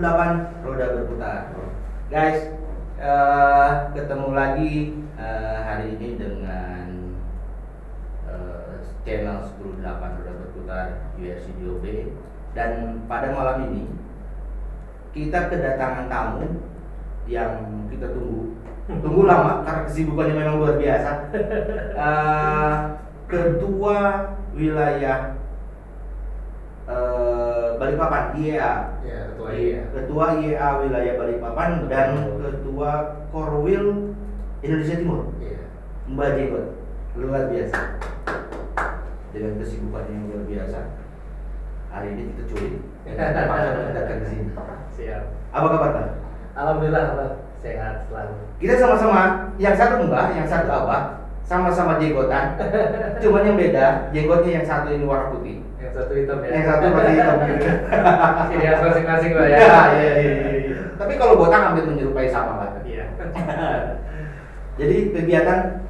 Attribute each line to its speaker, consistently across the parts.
Speaker 1: Roda Berputar. Guys, ketemu lagi hari ini dengan channel 10.8 Roda Berputar URC DOB. Dan pada malam ini kita kedatangan tamu yang kita tunggu lama karena kesibukannya memang luar biasa. Ketua wilayah Balikpapan, IEA.
Speaker 2: Ya, ketua IEA.
Speaker 1: Ketua IEA wilayah Balikpapan dan ketua Korwil Indonesia Timur.
Speaker 2: Iya.
Speaker 1: Mbak Jenggot, luar biasa. Dengan kesibukannya yang luar biasa. Hari ini kita culik. Kita datang ke sini.
Speaker 2: Siap.
Speaker 1: Apa kabar, Pak?
Speaker 2: Alhamdulillah, Pak. Sehat selalu.
Speaker 1: Kita sama-sama, yang satu Mbak, yang satu Abah, sama-sama jenggotan. Cuman yang beda, jenggotnya yang satu ini warna putih.
Speaker 2: Yang satu hitam ya.
Speaker 1: Yang satu masih hitam gitu.
Speaker 2: Ciri khas masing-masing, Pak ya.
Speaker 1: Iya. Tapi kalau botak hampir menyerupai sama, Pak.
Speaker 2: Iya.
Speaker 1: Jadi kegiatan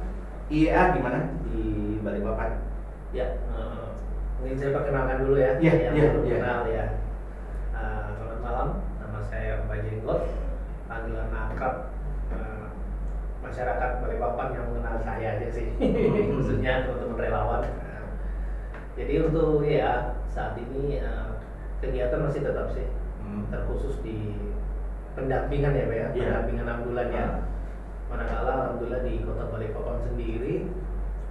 Speaker 1: IEA gimana di Balikpapan?
Speaker 2: Ya. Mungkin saya perkenalkan dulu ya.
Speaker 1: Iya,
Speaker 2: yang
Speaker 1: iya,
Speaker 2: belum
Speaker 1: iya.
Speaker 2: kenal ya. Selamat malam. Nama saya Mbak Jenggot. Panggilan akrab masyarakat Balikpapan yang mengenal saya aja sih. Khususnya teman-teman relawan. Jadi untuk ya saat ini kegiatan masih tetap sih terkhusus di pendampingan ya Pak ya, pendampingan ambulan ya. Manakala alhamdulillah di Kota Balikpapan sendiri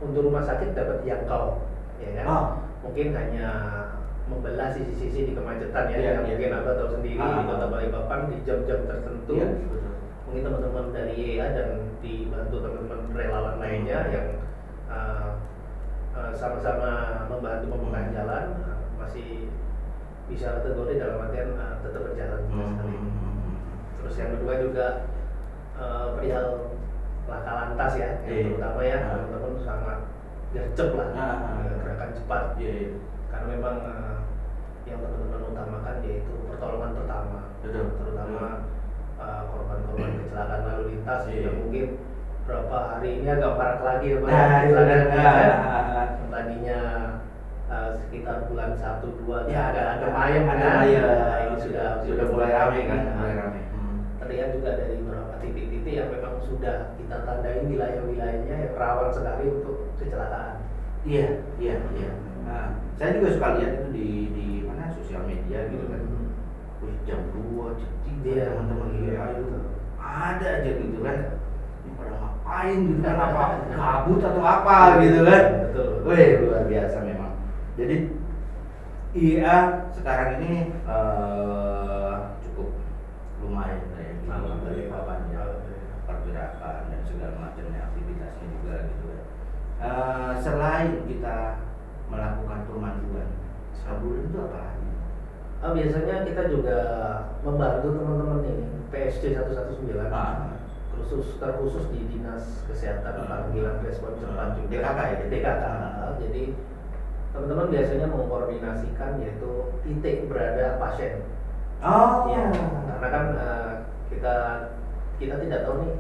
Speaker 2: untuk rumah sakit dapat dijangkau, ya kan? Mungkin hanya membelah sisi-sisi di kemacetan ya, yang mungkin Abah tahu sendiri di Kota Balikpapan di jam-jam tertentu. Mungkin teman-teman dari IEA dan dibantu teman-teman relawan lainnya yang sama-sama membantu membuka jalan masih bisa kategori dalam artian tetap berjalan sekali. Terus yang kedua juga perihal laka lantas ya, yang terutama ya teman-teman sangat gercep lah, gerakan cepat. Karena memang yang teman-teman utamakan yaitu pertolongan pertama, terutama korban-korban kecelakaan lalu lintas yang mungkin berapa hari ini agak marak lagi ya Pak. Tadinya sekitar bulan 1-2 ya ada ayam kan. Ini sudah mulai ramai kan. Terlihat juga dari beberapa titik-titik yang memang sudah kita tandai wilayah-wilayahnya yang rawan sekali untuk kecelakaan.
Speaker 1: Iya. Saya juga suka lihat itu di mana sosial media gitu kan. Wih, jam 2, jam 3 teman-teman IEA itu ada aja gitu kan. Pada ngapain gitu kan, apa kabut atau apa gitu kan.
Speaker 2: Betul.
Speaker 1: Wih, luar biasa memang. Jadi IEA sekarang ini cukup lumayan ya dari papannya, pergerakan dan segala macamnya aktivitasnya juga gitu kan. Selain kita melakukan pemanduan, ambulan itu apa lagi?
Speaker 2: Biasanya kita juga membantu teman-teman ini PSC 119 terkhusus di Dinas Kesehatan Panggilan Respon Cepat juga
Speaker 1: DKK ya?
Speaker 2: DKK. Jadi teman-teman biasanya mengkoordinasikan yaitu titik berada pasien. Ya, karena kan kita tidak tahu nih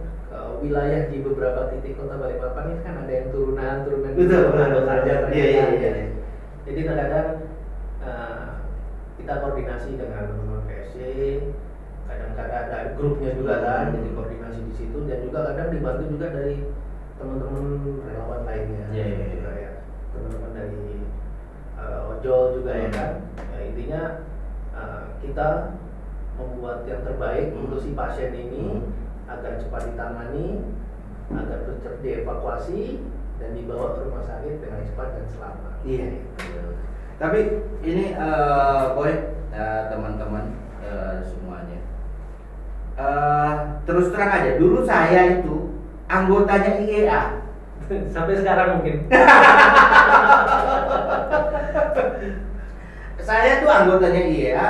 Speaker 2: wilayah di beberapa titik Kota Balikpapan ini kan ada yang turunan saja. Iya. Jadi kadang-kadang kita koordinasi dengan teman-teman PSC, kadang-kadang ada grupnya juga kan, jadi koordinasi di situ dan juga kadang dibantu juga dari teman-teman relawan lainnya. Juga ya, teman-teman dari ojol juga ya kan. Ya, intinya kita membuat yang terbaik untuk si pasien ini agar cepat ditangani, agar cepat dievakuasi dan dibawa ke rumah sakit dengan cepat dan selamat.
Speaker 1: Iya. Tapi ini boy, teman-teman semuanya. Terus terang aja, dulu saya itu anggotanya IEA.
Speaker 2: Sampai sekarang mungkin.
Speaker 1: Saya tuh anggotanya IEA.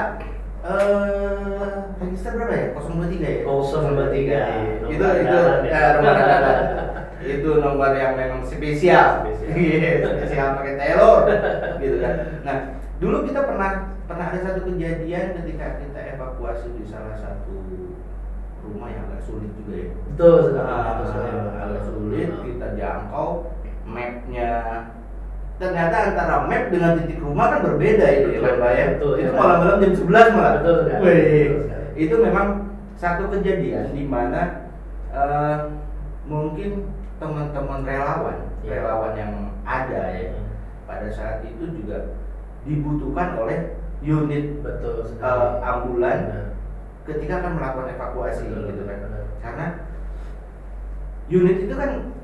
Speaker 1: Register berapa ya? 023 ya?
Speaker 2: 023.
Speaker 1: Itu nomor andalan. Itu nomor yang memang spesial. Spesial pakai telur gitu kan. Nah, dulu kita pernah ada satu kejadian ketika kita evakuasi di salah satu rumah yang agak sulit juga ya.
Speaker 2: Betul sekali.
Speaker 1: Agak sulit kita jangkau, mapnya ternyata antara map dengan titik rumah kan berbeda itu ya Pak ya.
Speaker 2: Betul,
Speaker 1: itu
Speaker 2: ya.
Speaker 1: malam-malam jam 11 malah.
Speaker 2: Betul sekali.
Speaker 1: Wih. Itu memang satu kejadian di mana mungkin teman-teman relawan yang ada ya pada saat itu juga dibutuhkan oleh unit ambulan ketika akan melakukan evakuasi gitu kan. Karena unit itu kan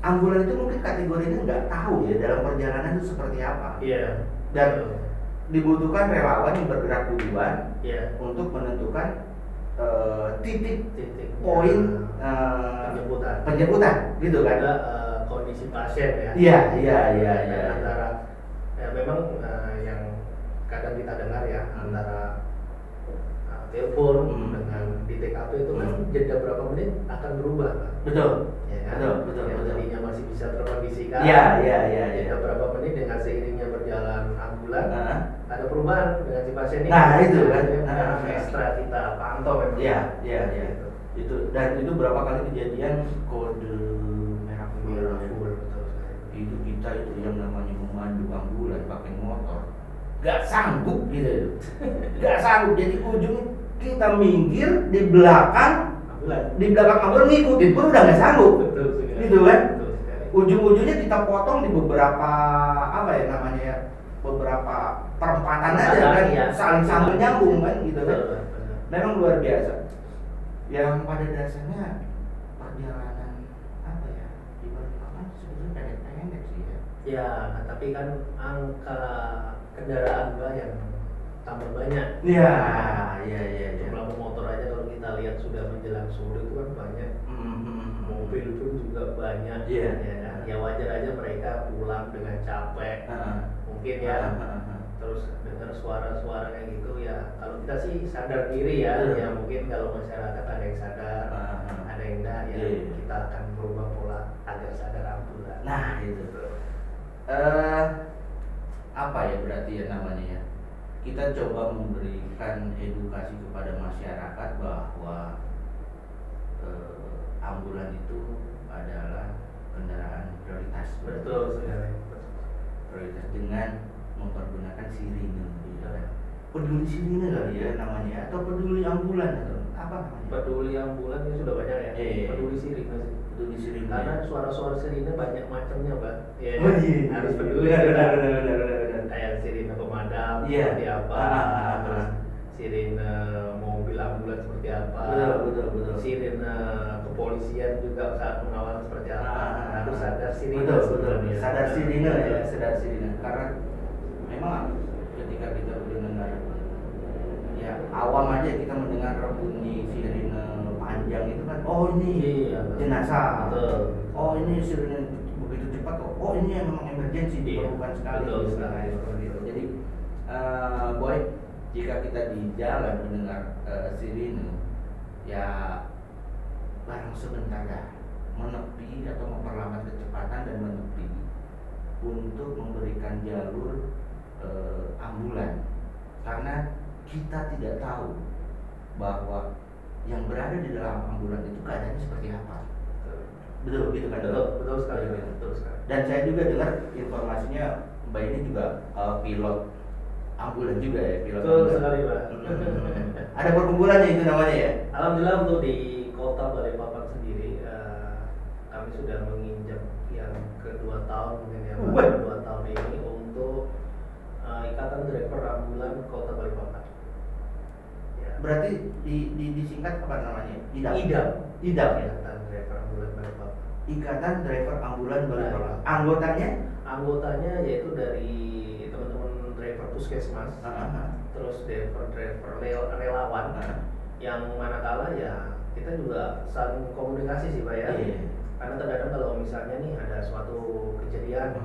Speaker 1: ambulan itu mungkin kategorinya nggak tahu ya dalam perjalanan itu seperti apa. Dan dibutuhkan relawan yang bergerak duluan untuk menentukan titik poin penjemputan gitu kan.
Speaker 2: Kondisi pasien ya.
Speaker 1: Iya.
Speaker 2: Antara memang yang kadang kita dengar ya antara telepon dengan di TKP itu kan jeda berapa menit akan berubah, Pak.
Speaker 1: Betul.
Speaker 2: Ya kan?
Speaker 1: Betul.
Speaker 2: Yang tadinya masih bisa terkondisikan.
Speaker 1: Iya.
Speaker 2: Jeda berapa menit dengan seiringnya berjalan ambulan, ada perubahan dengan si pasien ini.
Speaker 1: Nah, itu kan.
Speaker 2: Yang ekstra kita pantau memang.
Speaker 1: Iya. Itu dan itu berapa kali kejadian kode merah full. Itu kita itu yang namanya memandu ambulan pakai motor gak sanggup gitu. Gak sanggup, jadi ujung kita minggir di belakang ambulan ngikutin pun udah gak sanggup. Gitu kan. Ujung-ujungnya kita potong di beberapa beberapa perempatan aja kan, saling sambung nyambung kan gitu kan. Memang luar biasa. Yang pada dasarnya perjalanan sebetulnya pendek-pendek sih ya.
Speaker 2: Ya, tapi kan angka kendaraan yang tambah banyak.
Speaker 1: Iya.
Speaker 2: Jumlah motor aja kalau kita lihat sudah menjelang sore itu kan banyak. Mobil pun juga banyak.
Speaker 1: Iya.
Speaker 2: Ya wajar aja mereka pulang dengan capek. Mungkin ya. Terus dengar suara-suara kayak gitu ya. Kalau kita sih sadar diri ya. Ya mungkin kalau masyarakat ada yang sadar, ada yang enggak ya. Kita akan berubah pola agar sadar ambulan.
Speaker 1: Nah, itu. Apa ya berarti ya namanya ya? Kita coba memberikan edukasi kepada masyarakat bahwa ambulan itu adalah kendaraan prioritas.
Speaker 2: Betul sekali.
Speaker 1: Prioritas dengan mempergunakan sirine. Peduli sirine kali ya namanya, atau peduli ambulan atau apa namanya?
Speaker 2: Peduli ambulan ini sudah banyak ya. Peduli sirine sih.
Speaker 1: Peduli sirine.
Speaker 2: Karena suara-suara sirine banyak macamnya, Pak. Ya, harus peduli.
Speaker 1: Benar.
Speaker 2: Kayak sirine pemadam
Speaker 1: Iya.
Speaker 2: seperti apa, terus sirine mobil ambulan seperti apa,
Speaker 1: Betul.
Speaker 2: sirine kepolisian juga saat mengawal seperti apa. Harus sadar sirine.
Speaker 1: Betul. Sadar sirine. Karena memang ketika kita mendengar ya awam aja kita mendengar bunyi sirine panjang itu kan, oh ini jenazah.
Speaker 2: Betul.
Speaker 1: Oh ini sirine begitu cepat kok. Oh ini memang emergensi diperlukan sekali.
Speaker 2: Betul.
Speaker 1: Jadi boy, jika kita di jalan mendengar sirine ya barang sebentar dah menepi atau memperlambat kecepatan dan menepi untuk memberikan jalur ambulan, karena kita tidak tahu bahwa yang berada di dalam ambulan itu keadaannya seperti apa. Betul gitu kan?
Speaker 2: Betul sekali.
Speaker 1: Dan saya juga dengar informasinya Mbak ini juga pilot ambulan juga ya, pilot.
Speaker 2: Betul sekali, Pak.
Speaker 1: Ada perkumpulannya itu namanya ya?
Speaker 2: Alhamdulillah untuk di Kota Balikpapan sendiri kami sudah menginjak yang kedua tahun mungkin ya, Pak. 2 tahun ini untuk Ikatan Driver Ambulan Kota Balikpapan. Ya.
Speaker 1: Berarti disingkat apa namanya?
Speaker 2: IDAM. Ikatan Driver Ambulan Balikpapan.
Speaker 1: Ikatan Driver Ambulan Balikpapan. Anggotanya
Speaker 2: yaitu dari teman-teman driver puskesmas, terus driver relawan, yang manakala ya kita juga saling komunikasi sih, Pak ya. Karena terkadang kalau misalnya nih ada suatu kejadian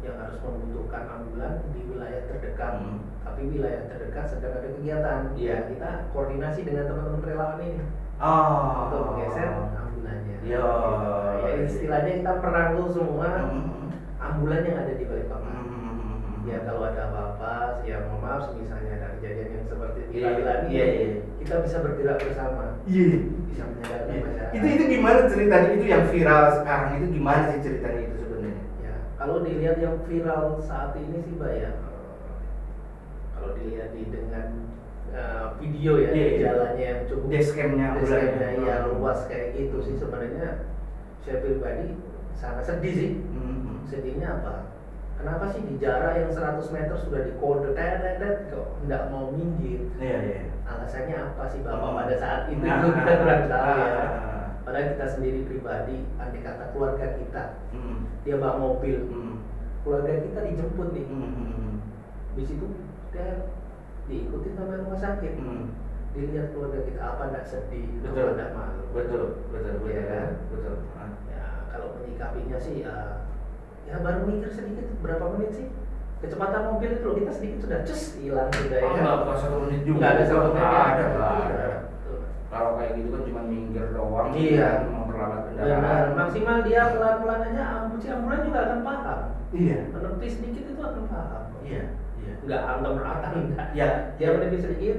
Speaker 2: yang harus membutuhkan ambulan di wilayah terdekat, tapi wilayah terdekat sedang ada kegiatan, ya kita koordinasi dengan teman-teman relawan ini untuk menggeser ambulannya. Ya istilahnya kita merangkul semua ambulan yang ada di Balikpapan. Ya kalau ada apa-apa, ya mohon maaf misalnya ada kejadian yang seperti bila-bila ini, kita bisa bergerak bersama. Bisa menyadarkan masyarakat.
Speaker 1: Itu gimana ceritanya? Itu yang viral sekarang itu gimana sih ceritanya itu sebenarnya?
Speaker 2: Ya kalau dilihat yang viral saat ini sih, Mbak ya, kalau dilihat dengan video ya, jalannya yang cukup
Speaker 1: dashcamnya
Speaker 2: ya luas kayak gitu sih. Sebenarnya saya pribadi sangat sedih sih. Sedihnya apa? Kenapa sih di jarak yang 100 meter sudah dikode tetet kok nggak mau minggir? Alasannya apa sih Bapak pada saat itu? Kita kurang tahu ya. Padahal kita sendiri pribadi, andai kata keluarga kita, dia bawa mobil, keluarga kita dijemput nih. Di situ dia diikuti sama rumah sakit. Dilihat keluarga kita apa nggak sedih, apa nggak malu.
Speaker 1: Betul.
Speaker 2: Ya kan?
Speaker 1: Betul.
Speaker 2: Ya kalau menyikapinya sih ya baru mikir sedikit berapa menit sih kecepatan mobil itu loh, kita sedikit sudah hilang sudah ya.
Speaker 1: Nggak 1 menit juga.
Speaker 2: Nggak ada 1 menit.
Speaker 1: Ada. Kalau kayak gitu kan cuma minggir doang.
Speaker 2: Iya.
Speaker 1: Memperlambat kendaraan.
Speaker 2: Benar. Maksimal dia pelan-pelan aja, ambulan juga akan paham.
Speaker 1: Iya.
Speaker 2: Menepi sedikit itu akan paham.
Speaker 1: Iya.
Speaker 2: Nggak antem rata enggak.
Speaker 1: Ya.
Speaker 2: Dia menepi sedikit,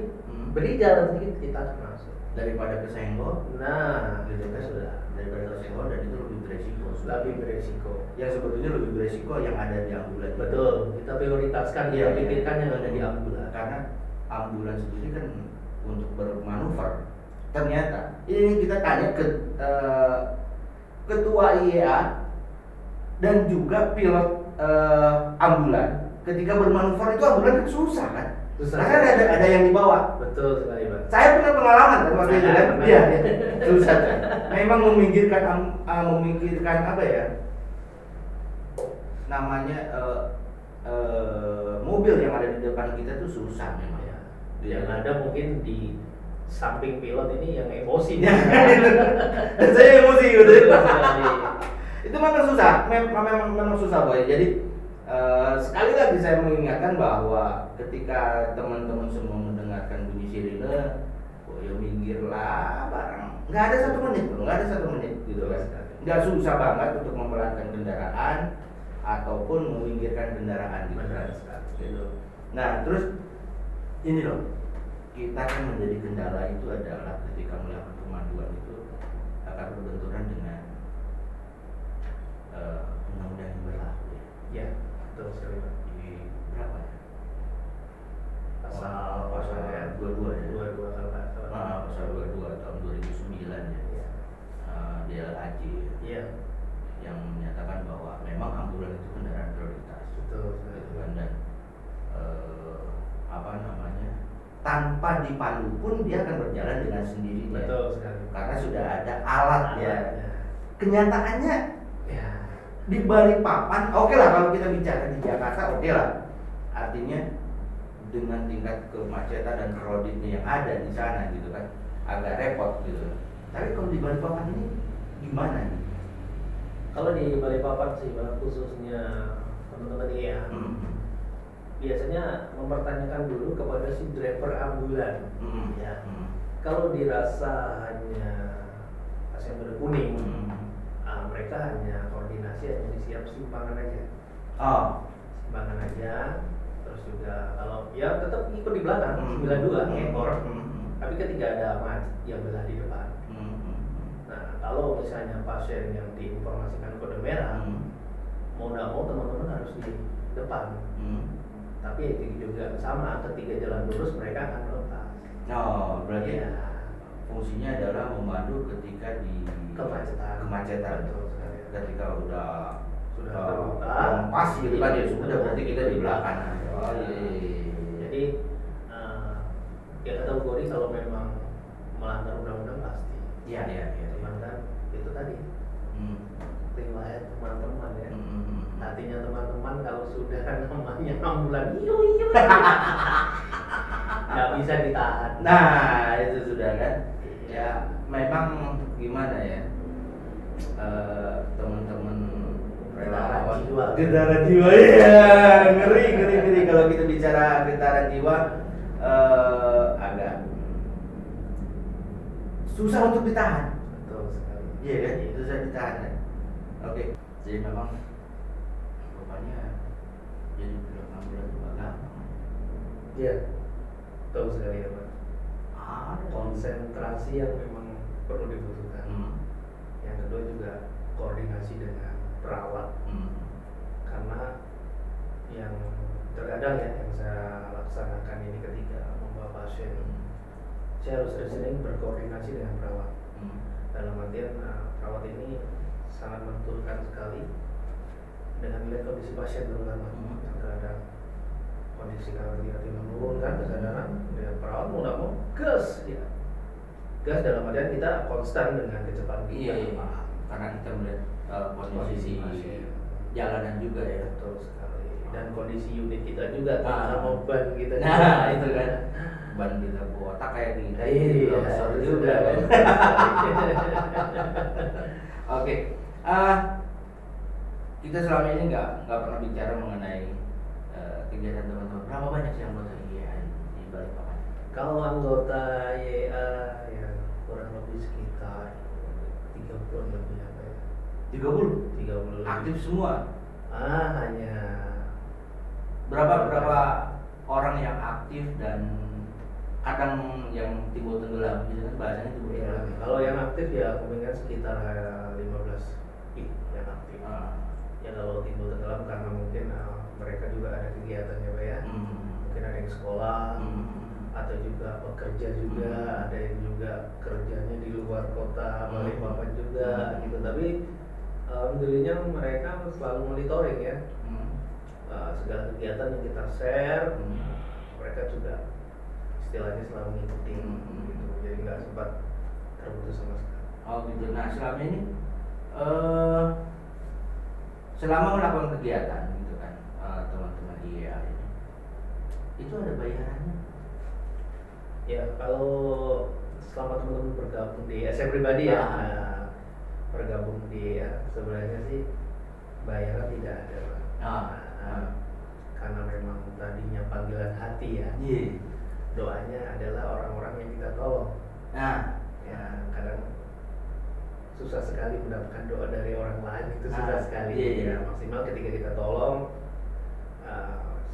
Speaker 2: beri jalan sedikit kita akan masuk.
Speaker 1: Daripada kesenggol.
Speaker 2: Nah,
Speaker 1: gitu kan
Speaker 2: sudah.
Speaker 1: Daripada kesenggol dan itu lebih beresiko.
Speaker 2: Lebih beresiko.
Speaker 1: Yang sebetulnya lebih beresiko yang ada di ambulan.
Speaker 2: Betul. Kita prioritaskan, kita pikirkan yang ada di ambulan.
Speaker 1: Karena ambulan sendiri kan untuk bermanuver. Ternyata ini kita tanya ke ketua IEA dan juga pilot ambulan. Ketika bermanuver itu ambulan kan susah kan? Karena ada yang dibawa.
Speaker 2: Betul sekali, Pak.
Speaker 1: Saya punya pengalaman kan waktu itu kan. Iya. Susah kan. Memang memikirkan apa ya? Namanya mobil yang ada di depan kita tuh susah memang.
Speaker 2: Ya. Yang ada mungkin di samping pilot ini yang emosi.
Speaker 1: Dan saya emosi gitu. Itu memang susah. Memang susah, Boy. Jadi sekali lagi saya mengingatkan bahwa ketika teman-teman semua mendengarkan bunyi sirine, ya minggirlah barang. Nggak ada 1 menit, nggak ada 1 menit gitu kan. Nggak susah banget untuk mempelankan kendaraan ataupun meminggirkan kendaraan gitu kan. Nah terus ini loh, kita kan menjadi kendala itu adalah ketika melakukan pemanduan itu akan berbenturan dengan undang-undang yang berlaku ya.
Speaker 2: Ya. Betul sekali, Pak.
Speaker 1: Di berapa ya?
Speaker 2: Pasal
Speaker 1: 22 ya.
Speaker 2: 22 kalau nggak salah.
Speaker 1: Pasal 22 tahun 2009 ya. DLAJ ya.
Speaker 2: Iya.
Speaker 1: Yang menyatakan bahwa memang ambulan itu kendaraan prioritas.
Speaker 2: Betul.
Speaker 1: Gitu kan, dan tanpa dipandu pun dia akan berjalan dengan sendirinya.
Speaker 2: Betul sekali.
Speaker 1: Karena sudah ada alat ya. Kenyataannya
Speaker 2: ya
Speaker 1: di Balikpapan, oke lah kalau kita bicara di Jakarta, oke lah. Artinya dengan tingkat kemacetan dan kreditnya yang ada di sana gitu kan, agak repot gitu. Tapi kalau di Balikpapan ini gimana nih?
Speaker 2: Kalau di Balikpapan sih, khususnya teman-teman ya, biasanya mempertanyakan dulu kepada si driver ambulan. Ya. Kalau dirasa hanya pasien berkuning, kuning, mereka hanya koordinasi, hanya disiap simpangan aja. Simpangan aja. Terus juga kalau ya tetap ikut di belakang 92 ngekor. Tapi ketika ada macet yang belah di depan. Nah, kalau misalnya pasien yang diinformasikan kode merah, mau tidak mau teman-teman harus di depan. Tapi itu juga sama, ketika jalan lurus mereka akan melepas.
Speaker 1: Berarti ya, fungsinya adalah memandu ketika di kemacetan.
Speaker 2: Betul sekali.
Speaker 1: Ketika sudah
Speaker 2: terbuka,
Speaker 1: pas gitu kan ya sudah, berarti kita di belakang.
Speaker 2: Jadi ya kategori kalau memang melanggar undang-undang pasti.
Speaker 1: Iya.
Speaker 2: Cuman kan itu tadi riwayat teman-teman ya. Hatinya teman-teman kalau sudah namanya ambulan, nggak bisa ditahan.
Speaker 1: Nah itu sudah kan. Ya memang gimana ya, teman-teman relawan getaran jiwa ya, ngeri kalau kita bicara getaran jiwa, agak susah untuk ditahan.
Speaker 2: Betul sekali.
Speaker 1: Iya kan, susah ditahan kan. Oke, jadi memang rupanya jadi pilot ambulan itu agak gampang.
Speaker 2: Iya, betul sekali ya Pak.
Speaker 1: Ada
Speaker 2: konsentrasi yang memang perlu dibutuhkan. Yang kedua juga koordinasi dengan perawat. Karena yang terkadang ya yang saya laksanakan ini ketika beberapa pasien saya harus sering berkoordinasi dengan perawat. Dalam artian perawat ini sangat menentukan sekali dengan melihat kondisi pasien terutama yang terhadap kondisi kalau dia tidak menurunkan kesadaran, dia perawat mau nggak mau gas ya. Gas dalam artian kita konstan dengan kecepatan kita.
Speaker 1: Iya. Karena kita melihat kondisi jalanan juga ya.
Speaker 2: Betul sekali. Dan kondisi unit kita juga
Speaker 1: sama
Speaker 2: ban kita.
Speaker 1: Nah, itu kan ban kita botak kayak di
Speaker 2: longsor juga kan.
Speaker 1: Oke. Kita selama ini nggak pernah bicara mengenai kegiatan teman-teman. Berapa banyak sih anggota IEA di Balikpapan?
Speaker 2: Kalau anggota IEA ya kurang lebih sekitar 30 lebih apa ya? 30
Speaker 1: aktif semua.
Speaker 2: Hanya
Speaker 1: berapa orang yang aktif dan kadang yang timbul tenggelam gitu kan bahasanya timbul tenggelam.
Speaker 2: Kalau yang aktif ya kemungkinan sekitar 15 yang aktif. Ya kalau timbul tenggelam karena mungkin mereka juga ada kegiatannya Pak ya. Mungkin ada yang sekolah atau juga pekerja juga, ada yang juga kerjanya di luar kota Balikpapan juga gitu. Tapi alhamdulillahnya mereka selalu monitoring ya. Segala kegiatan yang kita share, mereka juga istilahnya selalu ngikutin gitu. Jadi nggak sempat terputus sama sekali.
Speaker 1: Oh gitu. Nah selama ini selama melakukan kegiatan gitu kan teman-teman IEA ini itu ada bayarannya?
Speaker 2: Ya kalau selama teman-teman bergabung di saya pribadi ya bergabung di sebenarnya sih bayaran tidak ada Pak. Karena memang tadinya panggilan hati ya. Doanya adalah orang-orang yang kita tolong. Ya kadang susah sekali mendapatkan doa dari orang lain, itu susah sekali. Ya maksimal ketika kita tolong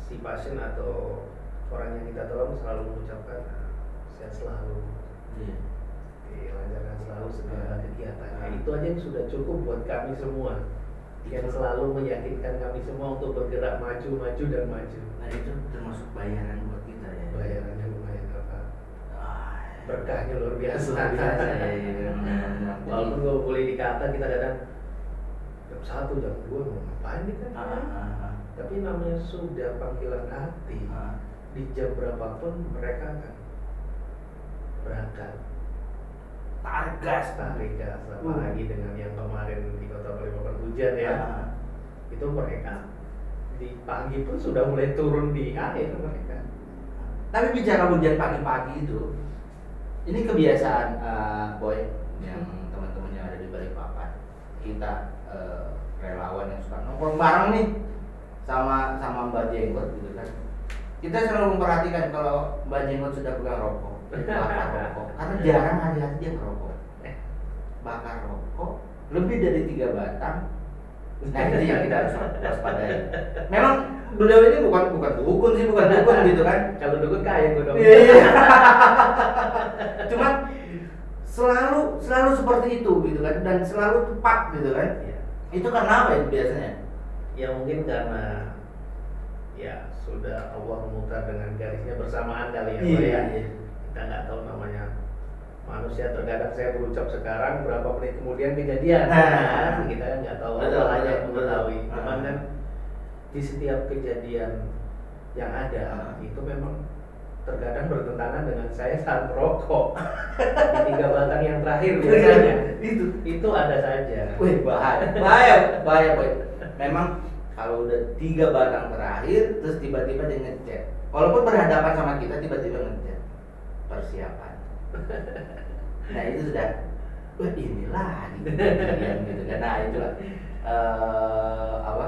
Speaker 2: si pasien atau orang yang kita tolong selalu mengucapkan sehat selalu, dilancarkan selalu segala kegiatannya. Itu aja yang sudah cukup buat kami semua, yang selalu meyakinkan kami semua untuk bergerak maju dan maju.
Speaker 1: Nah itu termasuk bayaran buat kita ya?
Speaker 2: Bayarannya lumayan apa? Berkahnya luar biasa. Walaupun kalau boleh dikata kita kadang jam 1, jam 2 mau ngapain kita? Tapi namanya sudah panggilan hati. Di jam berapapun mereka akan berangkat. Tarik gas, apalagi dengan yang kemarin di Kota Balikpapan hujan ya. Itu mereka di pagi pun sudah mulai turun di air mereka.
Speaker 1: Tapi bicara hujan pagi-pagi itu, ini kebiasaan Boy yang teman-teman yang ada di Balikpapan. Kita relawan yang suka nongkrong bareng nih sama Mbak Jenggot gitu kan. Kita selalu memperhatikan kalau Mbak Jenggot sudah pegang rokok, bakar rokok. Karena jarang hari-hari dia ngerokok. Bakar rokok lebih dari 3 batang. Nah itu yang kita harus waspadai. Memang beliau ini bukan dukun gitu kan.
Speaker 2: Kalau dukun kaya gue dong.
Speaker 1: Iya. Cuman selalu seperti itu gitu kan, dan selalu tepat gitu kan. Itu karena apa itu biasanya?
Speaker 2: Ya mungkin karena ya sudah Allah memutar dengan garisnya bersamaan kali ya Pak ya. Kita nggak tahu namanya manusia, terkadang saya berucap sekarang berapa menit kemudian kejadian. Kita kan nggak tahu, Allah hanya yang mengetahui. Cuman kan di setiap kejadian yang ada itu memang terkadang bertentangan dengan saya saat merokok. Di 3 batang yang terakhir biasanya itu ada saja.
Speaker 1: Wih bahaya Boy. Memang kalau udah 3 batang terakhir terus tiba-tiba dia ngechat, walaupun berhadapan sama kita tiba-tiba ngechat persiapan. Nah itu sudah inilah kejadian gitu kan. Nah itulah apa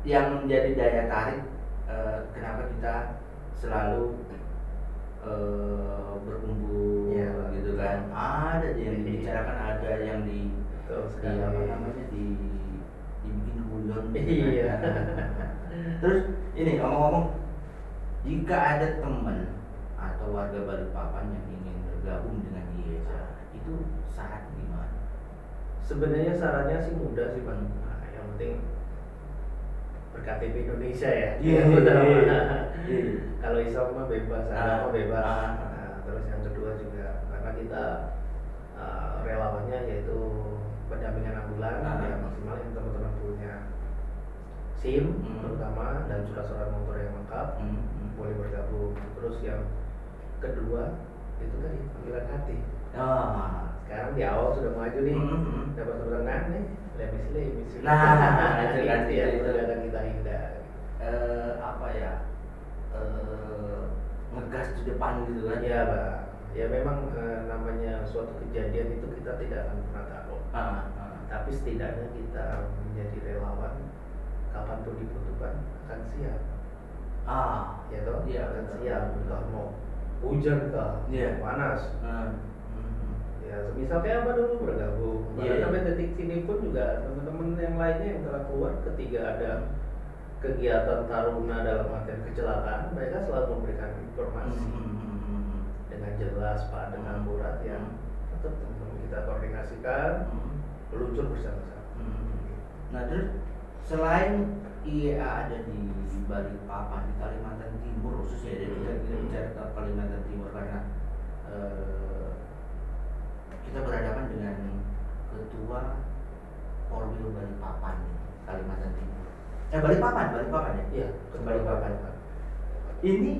Speaker 1: yang menjadi daya tarik kenapa kita selalu berkumpul gitu kan. Ada yang dibicarakan, ada yang dibikin guyon gitu kan. Terus ini ngomong-ngomong, jika ada teman atau warga Balikpapan yang ingin bergabung dengan IESA, itu syarat gimana?
Speaker 2: Sebenarnya syaratnya sih mudah sih Bang. Yang penting berKTP Indonesia ya.
Speaker 1: Iya,
Speaker 2: Yang pertama.
Speaker 1: iya.
Speaker 2: Kalau Islam mah bebas, agama bebas.
Speaker 1: Ah.
Speaker 2: Nah, terus yang kedua juga karena kita relawannya yaitu pendampingan ambulan yang maksimal yang teman-teman punya SIM terutama dan surat-surat motor yang lengkap boleh bergabung. Terus yang kedua itu tadi panggilan hati. Sekarang di awal sudah maju nih, dapat undangan nih, misi.
Speaker 1: Nah, itu kan
Speaker 2: ya, itu akan kita hindar.
Speaker 1: Apa ya? Ngegas di depan gitu kan?
Speaker 2: Iya, Pak. Ya memang namanya suatu kejadian itu kita tidak akan pernah tahu. Tapi setidaknya kita menjadi relawan kapanpun dibutuhkan akan siap. Ya toh, akan siap. Entah mau hujan kah, panas. Ya semisal kayak apa dulu bergabung. Bahkan sampai detik sini pun juga teman-teman yang lainnya yang telah keluar ketika ada kegiatan taruna dalam artian kecelakaan, mereka selalu memberikan informasi dengan jelas, Pak, dengan akurat yang tetap teman-teman kita koordinasikan, meluncur bersama-sama.
Speaker 1: Nah terus selain IEA ada di Balikpapan, di Kalimantan Timur khususnya, jadi kita bicara ke Kalimantan Timur karena kita berhadapan dengan ketua Korwil Balikpapan, Kalimantan Timur. Balikpapan ya?
Speaker 2: Iya,
Speaker 1: Balikpapan. Ini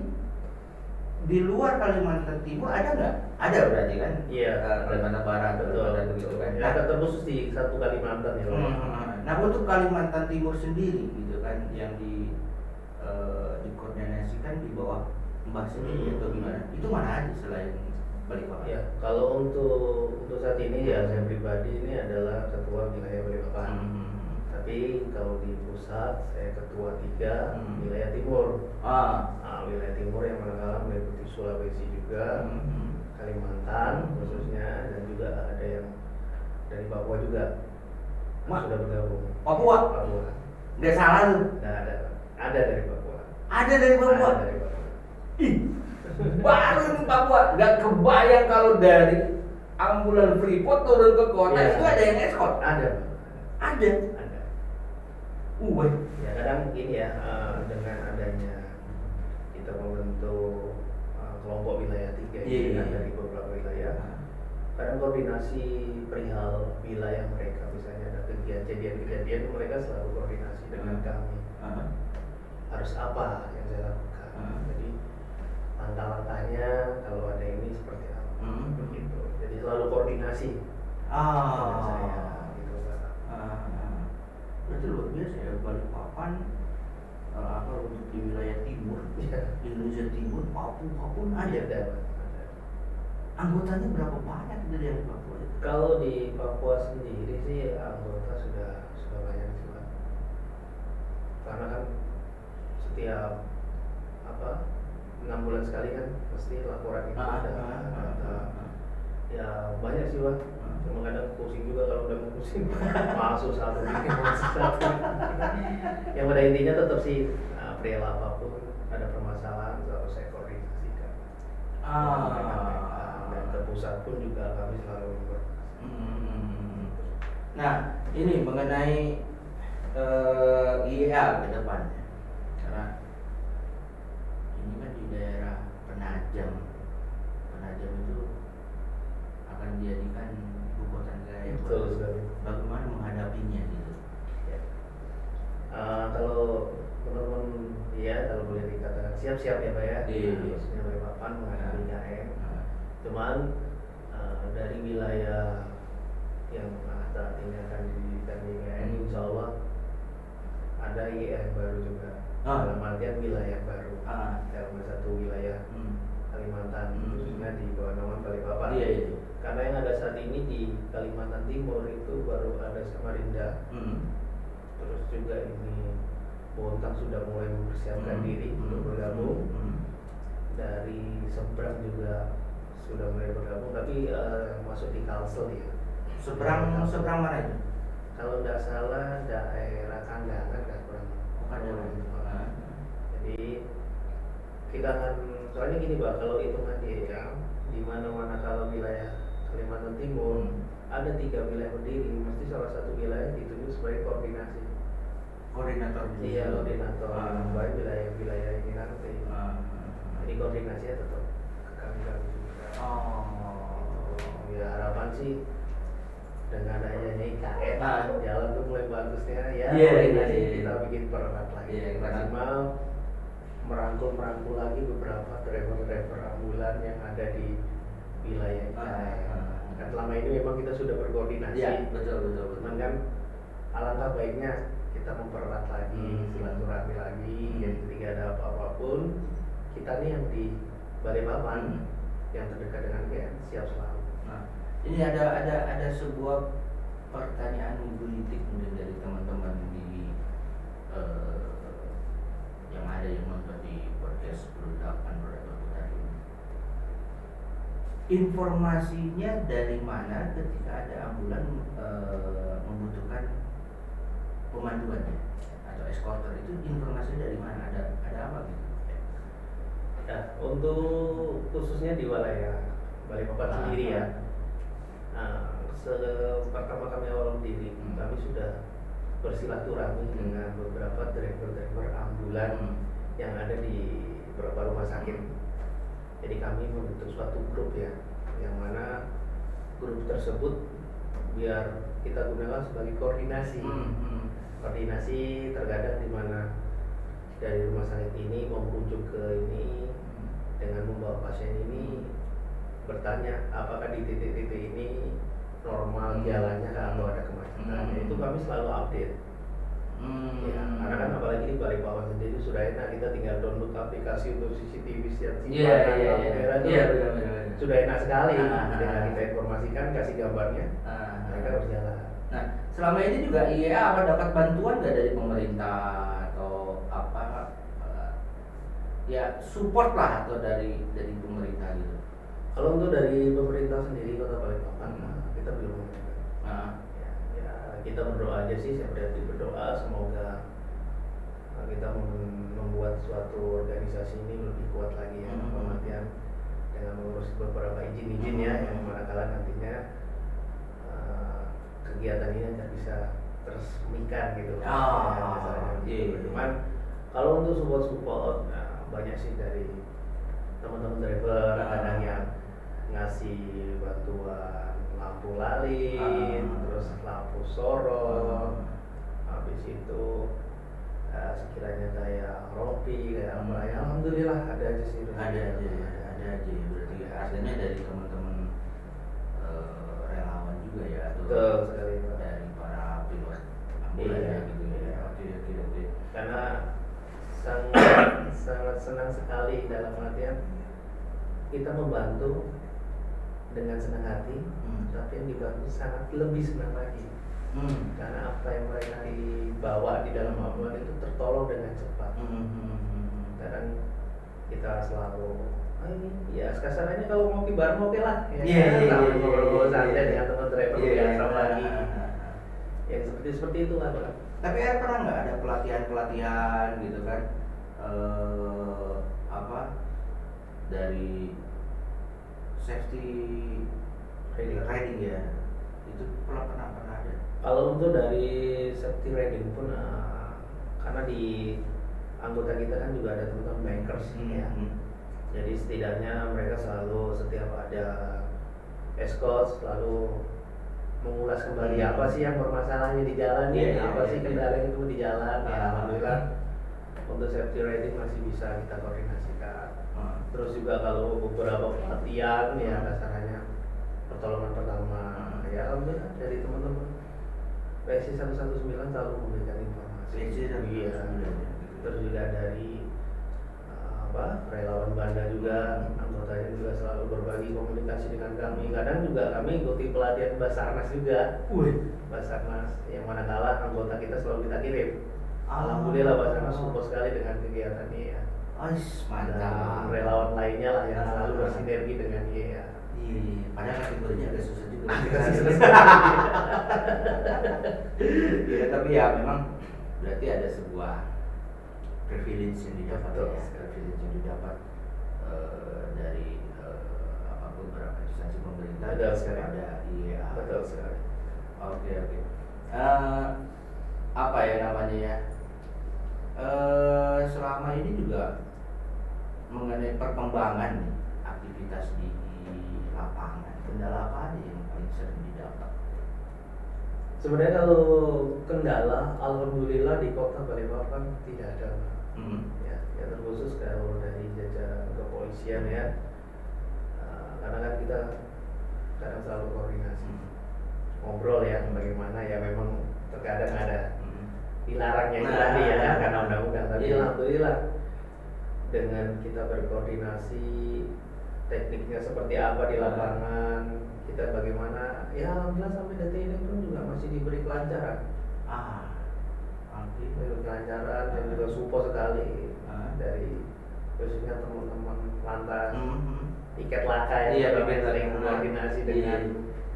Speaker 1: di luar Kalimantan Timur ada nggak? Ada berarti kan?
Speaker 2: Iya.
Speaker 1: Kalimantan Barat, Kalimantan begitu kan?
Speaker 2: Nah, terkhusus di satu Kalimantan ya.
Speaker 1: Nah untuk Kalimantan Timur sendiri gitu kan, yang dikoordinasikan di bawah Mbah sendiri atau gimana? Itu mana aja selain Balikpapan?
Speaker 2: Ya, kalau untuk saat ini ya saya pribadi ini adalah ketua wilayah Balikpapan. Tapi kalau di pusat saya ketua 3 wilayah timur. Wilayah timur yang manakala meliputi Sulawesi juga, Kalimantan khususnya, dan juga ada yang dari Papua juga. Sudah bergabung.
Speaker 1: Papua. Nggak salah tuh.
Speaker 2: Nggak ada. Ada dari Papua.
Speaker 1: Ada dari Papua.
Speaker 2: Ada dari Papua.
Speaker 1: Ih, baru ini Papua. Nggak kebayang kalau dari ambulan Freeport turun ke kota itu ada yang escort.
Speaker 2: Ada. Ya kadang gini ya, dengan adanya kita membentuk kelompok wilayah 3 ini kan dari beberapa wilayah, kadang koordinasi perihal wilayah mereka, misalnya ada kejadian mereka selalu koordinasi dengan kami. Harus apa yang saya lakukan? Jadi langkah-langkahnya kalau ada ini seperti apa? Begitu. Jadi selalu koordinasi dengan saya. Gitu, Pak.
Speaker 1: Berarti luar biasa ya Balikpapan. Untuk di wilayah timur, Indonesia Timur, Papua pun ada. Anggotanya berapa banyak dari yang Papua itu?
Speaker 2: Kalau di Papua sendiri sih anggota sudah banyak sih, Pak. Karena kan setiap 6 bulan sekali kan mesti laporan itu ada. Ya banyak sih, Pak. Cuma kadang pusing juga kalau udah mau pusing masuk satu. Yang pada intinya tetap sih perihal apapun ada permasalahan selalu saya koordinasikan. Dan ke pusat pun juga kami selalu berkoordinasi.
Speaker 1: Nah ini mengenai IEA ke depannya, karena ini kan di daerah Penajam itu akan dijadikan ibu kota negara yang baru. Bagaimana menghadapinya gitu?
Speaker 2: Kalau teman-teman kalau boleh dikatakan siap-siap ya Pak ya. Khususnya Balikpapan menghadapi IKN. Cuman dari wilayah yang saat ini akan didirikan IKN, insya Allah ada IKN baru juga. Dalam artian wilayah baru. Dalam satu wilayah Kalimantan, khususnya di bawah nama Balikpapan. Karena yang ada saat ini di Kalimantan Timur itu baru ada Samarinda. Terus juga ini Bontang sudah mulai mempersiapkan diri untuk bergabung. Dari seberang juga sudah mulai bergabung, tapi masuk di Kalsel ya.
Speaker 1: Seberang mana itu?
Speaker 2: Kalau tidak salah daerah Kandangan kurang. Jadi kita akan, soalnya gini Pak, kalau hitungan di mana-mana kalau wilayah Kalimantan Timur ada 3 wilayah berdiri, mesti salah satu wilayah ditunjuk sebagai koordinasi.
Speaker 1: koordinator di
Speaker 2: Iya,
Speaker 1: situ.
Speaker 2: koordinator baik wilayah ini nanti. Jadi koordinasinya tetap ke kami juga. Ya harapan sih dengan adanya IKN jalan tuh mulai bagusnya ya. Koordinasi kita bikin pererat lagi. Maksimal merangkul lagi beberapa driver ambulan yang ada di wilayah IKN. Kan selama ini memang kita sudah berkoordinasi.
Speaker 1: Iya, betul.
Speaker 2: Cuman kan alangkah baiknya kita mempererat lagi, silaturahmi lagi. Jadi ketika ada apa-apa pun kita nih yang di Balikpapan yang terdekat dengan IKN siap selalu.
Speaker 1: Nah, ini ada sebuah pertanyaan menggelitik mungkin dari teman-teman di yang ada yang nonton di podcast Berudapan tadi. Informasinya dari mana ketika ada ambulan membutuhkan pemanduan atau eskorter, itu informasinya dari mana? Ada apa gitu?
Speaker 2: Ya, untuk khususnya di wilayah Balikpapan sendiri ya. Pertama kami awal berdiri, kami sudah bersilaturahmi dengan beberapa driver ambulan yang ada di beberapa rumah sakit. Jadi kami membentuk suatu grup ya, yang mana grup tersebut biar kita gunakan sebagai koordinasi. Koordinasi terkadang di mana dari rumah sakit ini mau merujuk ke ini dengan membawa pasien ini, bertanya apakah di titik-titik ini normal jalannya atau ada kemacetan. Itu kami selalu update. Ya, karena kan apalagi di Balikpapan sendiri sudah enak, kita tinggal download aplikasi untuk CCTV setiap sudah enak sekali. Dengan kita informasikan, kasih gambarnya, mereka berjalan.
Speaker 1: Nah, selama ini juga IEA apa dapat bantuan nggak dari pemerintah atau apa? Ya support lah atau dari pemerintah gitu.
Speaker 2: Kalau untuk dari pemerintah sendiri Kota Balikpapan, kita belum. Ya, kita berdoa aja sih, saya berdoa semoga kita membuat suatu organisasi ini lebih kuat lagi ya, pengertian dengan mengurus beberapa izin ya, yang manakala nantinya kegiatan ini akan bisa teresmikan gitu. Cuman kalau untuk support banyak sih dari teman-teman driver, kadang yang ngasih bantuan lampu lalin, terus lampu sorot, habis itu sekiranya kayak roti, kayak apa ya, alhamdulillah ada aja sih.
Speaker 1: Ada aja berarti artinya dari teman-teman relawan juga ya, atau dari para pilot ambulan gitu ya. Oke.
Speaker 2: Karena sangat senang sekali dalam artian kita membantu dengan senang hati, tapi yang dibantu sangat lebih senang lagi. Karena apa yang mereka dibawa di dalam ambulan itu tertolong dengan cepat. Kadang kita selalu ya kasarannya kalau ngopi bareng oke lah ya, ngobrol santai dengan teman driver biasa lagi yang seperti itu lah Pak.
Speaker 1: Tapi pernah nggak ada pelatihan gitu kan, dari safety riding ya, itu pernah ada?
Speaker 2: Kalau untuk dari safety riding pun karena di anggota kita kan juga ada teman-teman bankers ya. Jadi setidaknya mereka selalu setiap ada escort selalu mengulas kembali apa sih yang bermasalahnya di jalan, apa sih kendala itu di jalan. Ya, alhamdulillah untuk safety riding masih bisa kita koordinasikan. Terus juga kalau beberapa pelatihan ya kasarannya pertolongan pertama ya alhamdulillah dari teman-teman PSI 119 selalu memberikan informasi. Terus juga dari relawan Banda juga, anggotanya juga selalu berbagi komunikasi dengan kami. Kadang juga kami ikuti pelatihan Basarnas juga. Basarnas yang manakala anggota kita selalu kita kirim. Alhamdulillah Basarnas support sekali dengan kegiatan ini ya.
Speaker 1: Mantap.
Speaker 2: Relawan lainnya lah yang selalu bersinergi dengan dia ya.
Speaker 1: Padahal kategorinya agak susah juga. Ya, tapi ya memang berarti ada sebuah privilege yang didapat dari beberapa instansi pemerintah kepada IEA.
Speaker 2: Betul sekali.
Speaker 1: Oke. Apa ya namanya ya, selama ini juga mengenai perkembangan nih, aktivitas di lapangan, kendala apa aja yang paling sering didapat?
Speaker 2: Sebenarnya kalau kendala, alhamdulillah di kota Balikpapan tidak ada. Ya, ya terkhusus kalau dari jajaran kepolisian ya, karena kan kita kadang selalu koordinasi, ngobrol ya bagaimana ya, memang terkadang ada dilarangnya itu tadi ya karena undang-undang, tapi alhamdulillah dengan kita berkoordinasi tekniknya seperti apa di lapangan, kita bagaimana, ya alhamdulillah sampai detik ini pun juga masih diberi kelancaran. Diberi kelancaran dan juga support sekali dari khususnya teman-teman lantas tiket laka ya, kami sering koordinasi dengan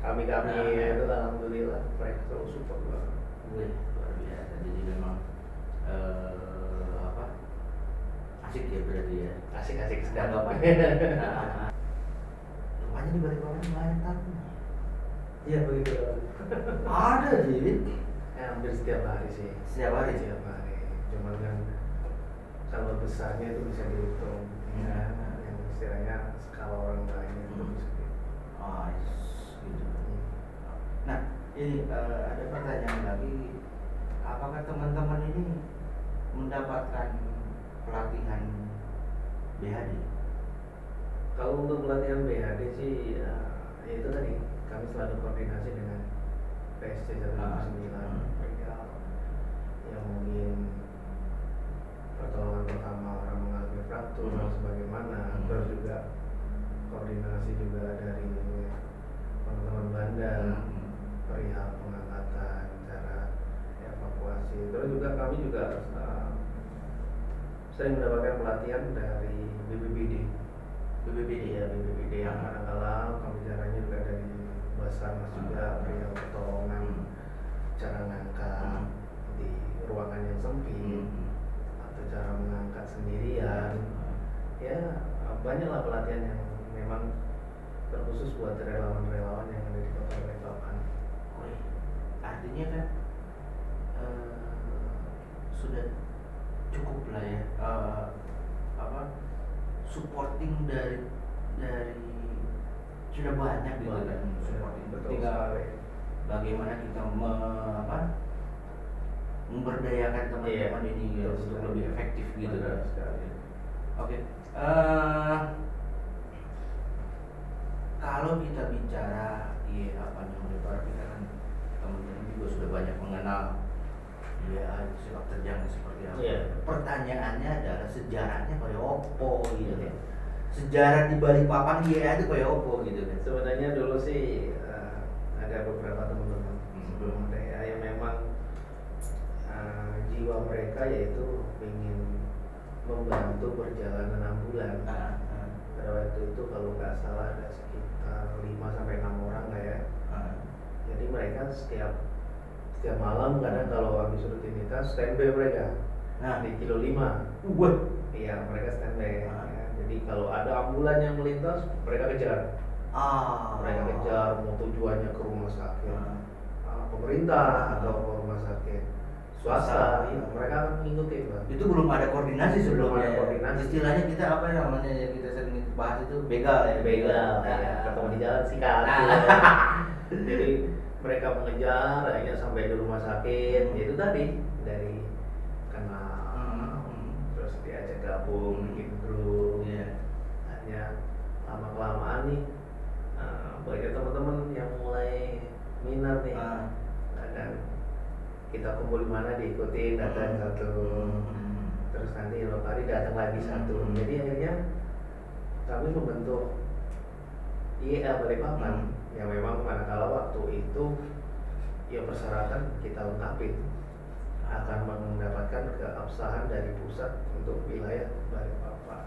Speaker 2: kami itu alhamdulillah mereka selalu support banget.
Speaker 1: Luar biasa, jadi memang asik ya berarti ya.
Speaker 2: Asik sedang apa?
Speaker 1: Rupanya di Balikpapan banyak tamu.
Speaker 2: Iya begitu.
Speaker 1: Ada sih.
Speaker 2: Hampir setiap hari sih.
Speaker 1: Setiap hari.
Speaker 2: Cuman kan kalau besarnya itu bisa dihitung. Ya, yang istilahnya skala orang lainnya itu bisa dihitung.
Speaker 1: Gitu. Nah, ini ada pertanyaan lagi. Apakah teman-teman ini mendapatkan pelatihan BHD?
Speaker 2: Kalau untuk pelatihan BHD sih ya itu tadi kami selalu koordinasi dengan PSC 159 mereka yang mungkin pertolongan pertama orang mengalami fraktur harus bagaimana, terus juga koordinasi juga dari teman-teman Belanda perihal pengangkatan, cara evakuasi, terus juga kami juga sering mendapatkan pelatihan dari BPBD ya, BPBD yang manakala pembicaraannya juga dari Basarnas juga perihal pertolongan, cara ngangkat di ruangan yang sempit atau cara mengangkat sendirian, ya banyaklah pelatihan yang memang terkhusus buat relawan-relawan yang ada di Kota Balikpapan.
Speaker 1: Artinya kan sudah cukup lah ya, supporting dari sudah banyak gitu kan, supporting. Tinggal bagaimana kita memberdayakan teman-teman ini ya, untuk lebih efektif gitu kan. Oke. Kalau kita bicara kita kan teman-teman juga sudah banyak mengenal ya sepak terjangnya seperti apa. Pertanyaannya adalah sejarahnya kayak opo gitu kan. Sejarah di Balikpapan itu kayak opo gitu kan.
Speaker 2: Sebenarnya dulu sih ada beberapa teman-teman sebelum ada ya yang memang jiwa mereka yaitu ingin membantu perjalanan ambulan. Pada waktu itu kalau nggak salah ada sekitar 5-6 orang lah ya. Jadi mereka setiap malam kadang kalau habis rutinitas standby mereka di kilo 5. Iya, mereka standby. Ya. Jadi kalau ada ambulan yang melintas mereka kejar. Mereka kejar, mau tujuannya ke rumah sakit pemerintah atau ke rumah sakit swasta, mereka akan mengikuti.
Speaker 1: Itu belum ada koordinasi sebelumnya.
Speaker 2: Istilahnya
Speaker 1: kita apa namanya yang kita sering bahas itu begal ya.
Speaker 2: Ketemu di jalan sikat. Jadi mereka mengejar akhirnya sampai di rumah sakit. Itu tadi dari kenal, terus diajak gabung bikin grup. Hanya lama-kelamaan nih banyak teman-teman yang mulai minat nih. Dan kita kumpul di mana diikuti, datang satu, terus nanti beberapa hari datang lagi satu. Jadi akhirnya kami membentuk IEA Balikpapan yang memang manakala waktu itu ya persyaratan kita lengkapi akan mendapatkan keabsahan dari pusat untuk wilayah Balikpapan.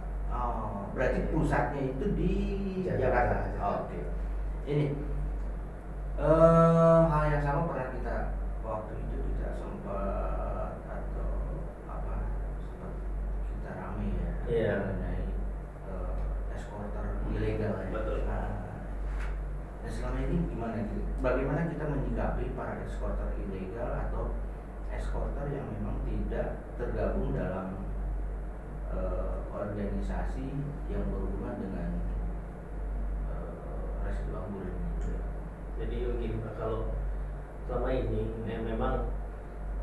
Speaker 1: Berarti pusatnya itu di Jakarta. Oke. Ini hal yang sama pernah kita waktu itu kita sempat kita rame ya mengenai eskorter ilegal ya.
Speaker 2: Betul.
Speaker 1: Selama ini gimana gitu? Bagaimana kita menyikapi para eskorter ilegal atau eskorter yang memang tidak tergabung dalam organisasi yang berhubungan dengan rescue ambulans gitu.
Speaker 2: Jadi begini Pak, kalau selama ini memang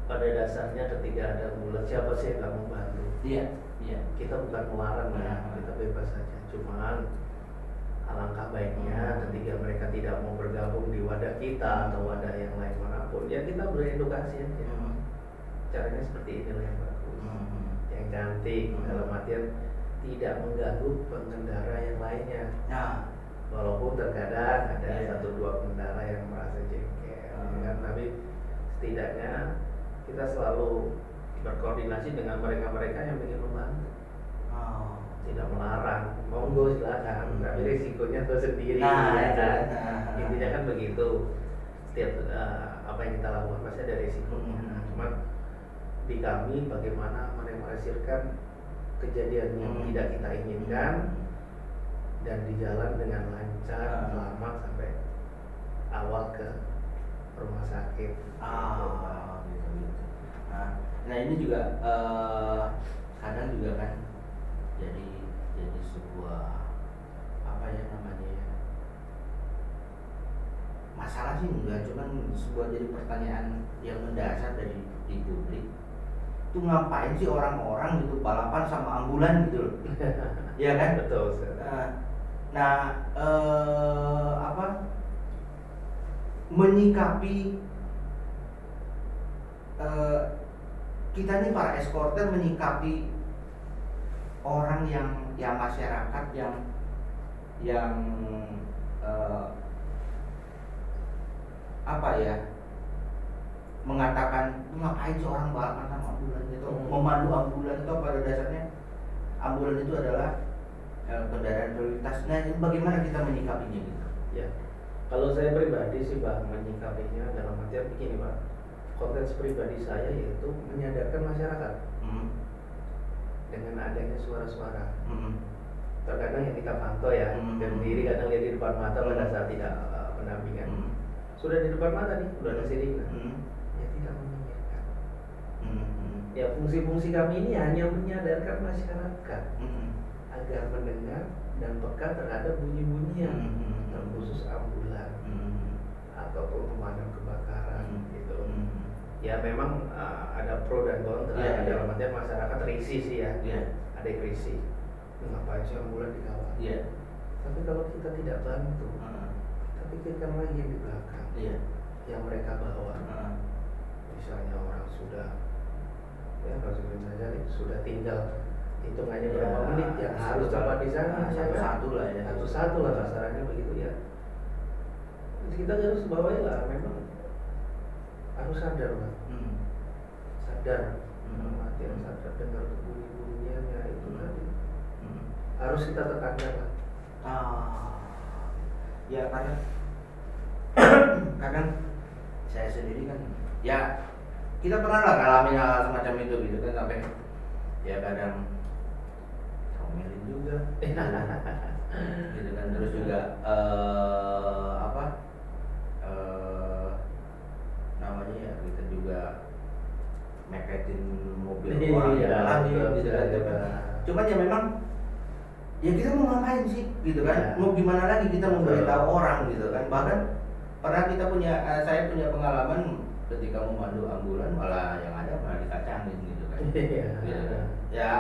Speaker 2: pada dasarnya ketika ada ambulans siapa sih yang nggak mau bantu?
Speaker 1: Iya, iya.
Speaker 2: Kita bukan melarang ya, kita bebas saja. Cuman alangkah baiknya ketika mereka tidak mau bergabung di wadah kita atau wadah yang lain manapun, ya kita beredukasi aja. Caranya seperti inilah yang bagus, yang cantik, dalam artian tidak mengganggu pengendara yang lainnya.
Speaker 1: Nah,
Speaker 2: Walaupun terkadang ada satu dua pengendara yang merasa jengkel, kan? Tapi setidaknya kita selalu berkoordinasi dengan mereka-mereka yang ingin membantu. Tidak melarang, monggo silakan, tapi risikonya tersendiri. Intinya kan begitu. Setiap apa yang kita lakukan pasti ada risikonya. Cuman di kami bagaimana menetralisirkan kejadian yang tidak kita inginkan dan di jalan dengan lancar, selamat sampai awal ke rumah sakit.
Speaker 1: Gitu. Nah ini juga kadang juga kan jadi sebuah apa ya namanya ya, masalah sih enggak, cuman sebuah jadi pertanyaan yang mendasar dari di publik itu ngapain sih orang-orang gitu balapan sama ambulan gitu loh. Iya kan?
Speaker 2: Betul.
Speaker 1: Menyikapi kita nih para eskorter menyikapi orang yang masyarakat yang apa ya, mengatakan ngapain sih orang balapan sama ambulan gitu, memandu ambulan itu pada dasarnya ambulan itu adalah kendaraan prioritas. Nah, ini bagaimana kita menyikapinya gitu?
Speaker 2: Ya, kalau saya pribadi sih Bang menyikapinya dalam artian begini Pak, konteks pribadi saya yaitu menyadarkan masyarakat dengan adanya suara-suara. Terkadang yang kita pantau ya, dan diri kadang lihat di depan mata pada saat tidak pendampingan. Sudah di depan mata nih, sudah ada sirine. Ya tidak menyingkirkan. Ya fungsi-fungsi kami ini hanya menyadarkan masyarakat agar mendengar dan peka terhadap bunyi-bunyian, terkhusus ambulan ataupun pemadam kebakaran gitu. Ya memang ada pro dan kontra. Dalam artian masyarakat risih sih ya. Ada yang risih. Ngapain sih ambulan dikawal? Tapi kalau kita tidak bantu, kita pikirkan lagi yang di belakang, yang mereka bawa. Misalnya orang sudah, ya kalau sebelum saja nih, sudah tinggal hitungannya berapa menit yang harus coba di sana,
Speaker 1: satu-satu lah ya.
Speaker 2: Satu-satu lah kasarannya begitu ya. Jadi kita harus bawain lah, memang harus sadar Pak. Sadar, artinya sadar dengar bunyi-bunyiannya itu tadi. Harus kita tekankan lah.
Speaker 1: Ya karena kadang saya sendiri kan ya kita pernah lah ngalamin hal semacam itu gitu kan, sampai ya kadang ngomelin juga gitu kan, terus juga namanya ya kita juga mepetin mobil orang gitu kan. Cuman ya memang ya kita mau ngapain sih gitu kan, mau gimana lagi kita memberitahu orang gitu kan. Bahkan pernah saya punya pengalaman ketika memandu ambulan malah yang ada malah dikacangin gitu kan. Gitu kan. Ya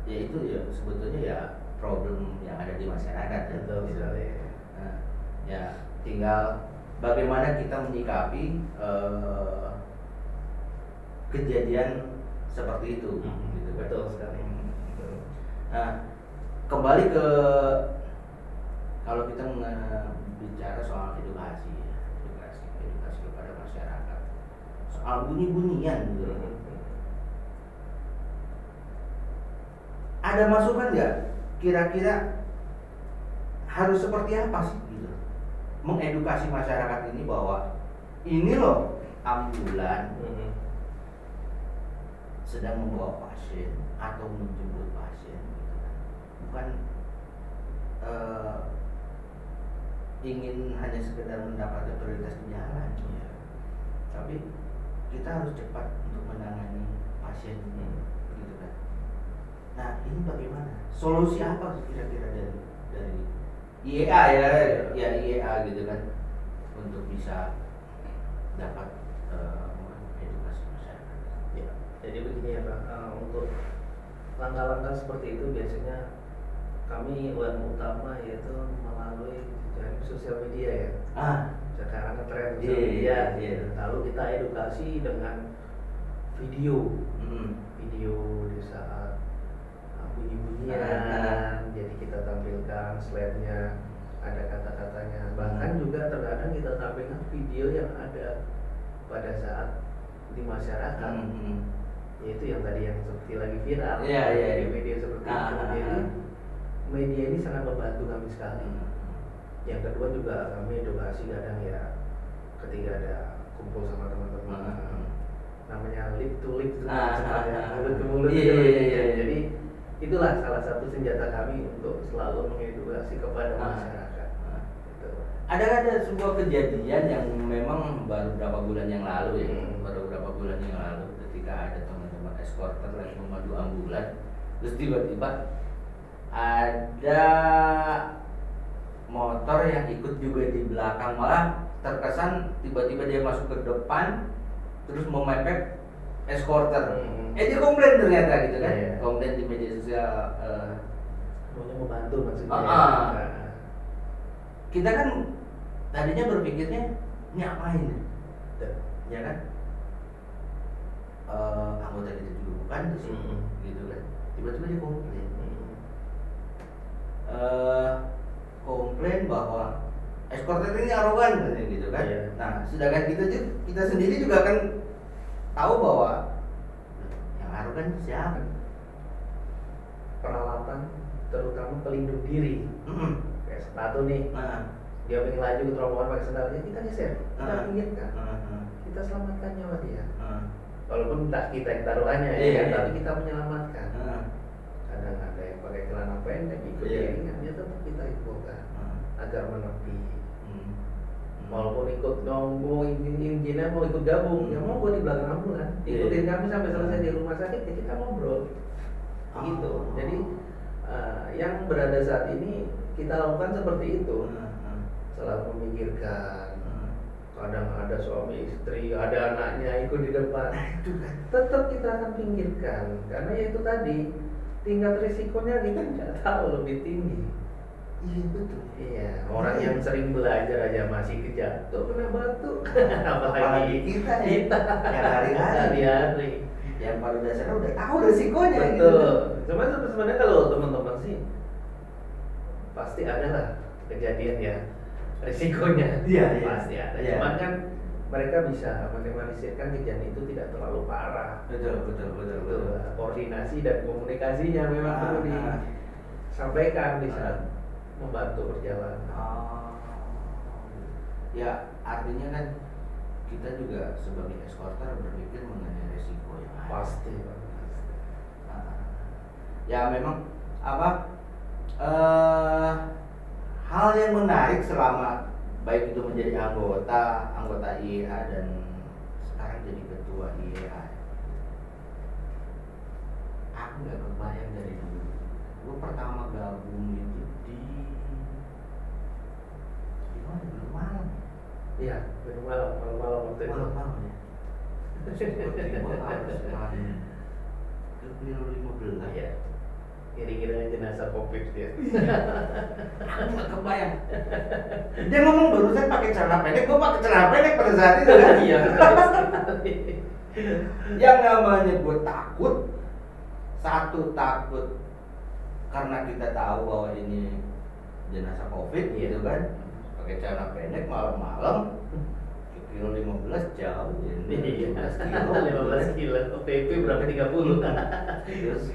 Speaker 1: itu ya sebetulnya ya problem yang ada di masyarakat.
Speaker 2: Betul sekali.
Speaker 1: Nah, ya tinggal bagaimana kita menyikapi kejadian seperti itu gitu kan.
Speaker 2: Betul sekali.
Speaker 1: Nah, kembali ke kalau kita bicara soal edukasi kepada masyarakat soal bunyi-bunyian gitu. Ada masukan nggak kira-kira harus seperti apa sih gitu mengedukasi masyarakat ini bahwa ini loh ambulan sedang membawa pasien atau menjemput pasien gitu kan. Bukan ingin hanya sekedar mendapatkan prioritas di jalan, tapi kita harus cepat untuk menangani pasien gitu kan. Nah ini bagaimana? Solusi apa kira-kira dari IEA ya IEA gitu kan untuk bisa dapat edukasi masyarakat.
Speaker 2: Ya, jadi begini ya Pak, untuk langkah-langkah seperti itu biasanya kami utama yaitu melalui jaring sosial media ya. Sekarang ngetren sosial media. Lalu kita edukasi dengan video, video di saat bunyi-bunyian. Jadi kita tampilkan slide-nya, ada kata-katanya. Bahkan juga terkadang kita tampilkan video yang ada pada saat di masyarakat. Yaitu yang tadi yang seperti lagi viral, video seperti itu. Jadi media ini sangat membantu kami sekali. Yang kedua juga kami edukasi kadang ya ketika ada kumpul sama teman-teman, namanya lip to lip, mulut ke mulut. Jadi itulah salah satu senjata kami untuk selalu mengedukasi kepada masyarakat. Gitu.
Speaker 1: Ada sebuah kejadian yang memang baru beberapa bulan yang lalu ketika ada teman-teman eskorter lagi memadu ambulan, terus tiba-tiba ada motor yang ikut juga di belakang, malah terkesan tiba-tiba dia masuk ke depan terus mau mepet eskorter. Dia komplain ternyata gitu kan, komplain di media sosial.
Speaker 2: Maunya membantu maksudnya.
Speaker 1: Kita kan tadinya berpikirnya ini apain ya kan, anggota kita juga bukan di sini gitu kan, tiba-tiba dia komplain bahwa eskorter ini arogan gitu kan. Nah sedangkan kita sendiri juga kan tahu bahwa yang arogan siapa?
Speaker 2: Peralatan terutama pelindung diri, kayak sepatu nih. Dia pengen laju ke terowongan pakai sandalnya, kita geser, kita pinggirkan, kita selamatkan nyawa dia. Walaupun tak kita yang taruhannya tapi kita menyelamatkan. Kadang ada yang pakai celana pendek ikut jaringan, dia tetap kita infokan agar menepi. Walaupun ikut mau izinnya mau ikut gabung, ya mau gue di belakang ambulan, ikutin kami sampai selesai di rumah sakit, ya kita ngobrol. Gitu. Jadi yang berada saat ini kita lakukan seperti itu. Selalu memikirkan. Kadang ada suami istri, ada anaknya ikut di depan. Tetap kita akan pinggirkan, karena ya itu tadi tingkat risikonya kita nggak tahu lebih tinggi.
Speaker 1: Iya betul.
Speaker 2: Iya, orang yang sering belajar aja masih kejatuh kena batu. Apalagi kita
Speaker 1: yang hari-hari. Yang pada dasarnya udah tahu risikonya.
Speaker 2: Betul. Gitu. Cuman sebenarnya kalau teman-teman sih pasti ada lah kejadian ya risikonya. Pasti ada. Cuman kan mereka bisa meminimalisirkan kejadian itu tidak terlalu parah.
Speaker 1: Betul.
Speaker 2: Koordinasi dan komunikasinya memang perlu disampaikan di saat membantu perjalanan.
Speaker 1: Ya artinya kan kita juga sebagai eskorter berpikir mengenai resiko yang ada.
Speaker 2: Pasti.
Speaker 1: Ya memang hal yang menarik selama baik itu menjadi anggota IEA dan sekarang jadi ketua IEA. Aku nggak kebayang dari dulu. Gue pertama gabung itu di mana? Belum malam.
Speaker 2: Iya, belum malam waktu itu.
Speaker 1: Malam ya. Seperti gue harus lari ke Kilo 15.
Speaker 2: Iya. Kira-kira jenazah COVID dia.
Speaker 1: Aku nggak kebayang. Dia ngomong barusan pakai celana pendek, gue pakai celana pendek pada saat itu kan.
Speaker 2: Iya.
Speaker 1: Yang namanya gue takut, takut karena kita tahu bahwa ini jenazah COVID gitu kan. Pakai celana pendek malam-malam. Kilo 15 jauh ya.
Speaker 2: 15 kilo. PP berapa 30.
Speaker 1: Terus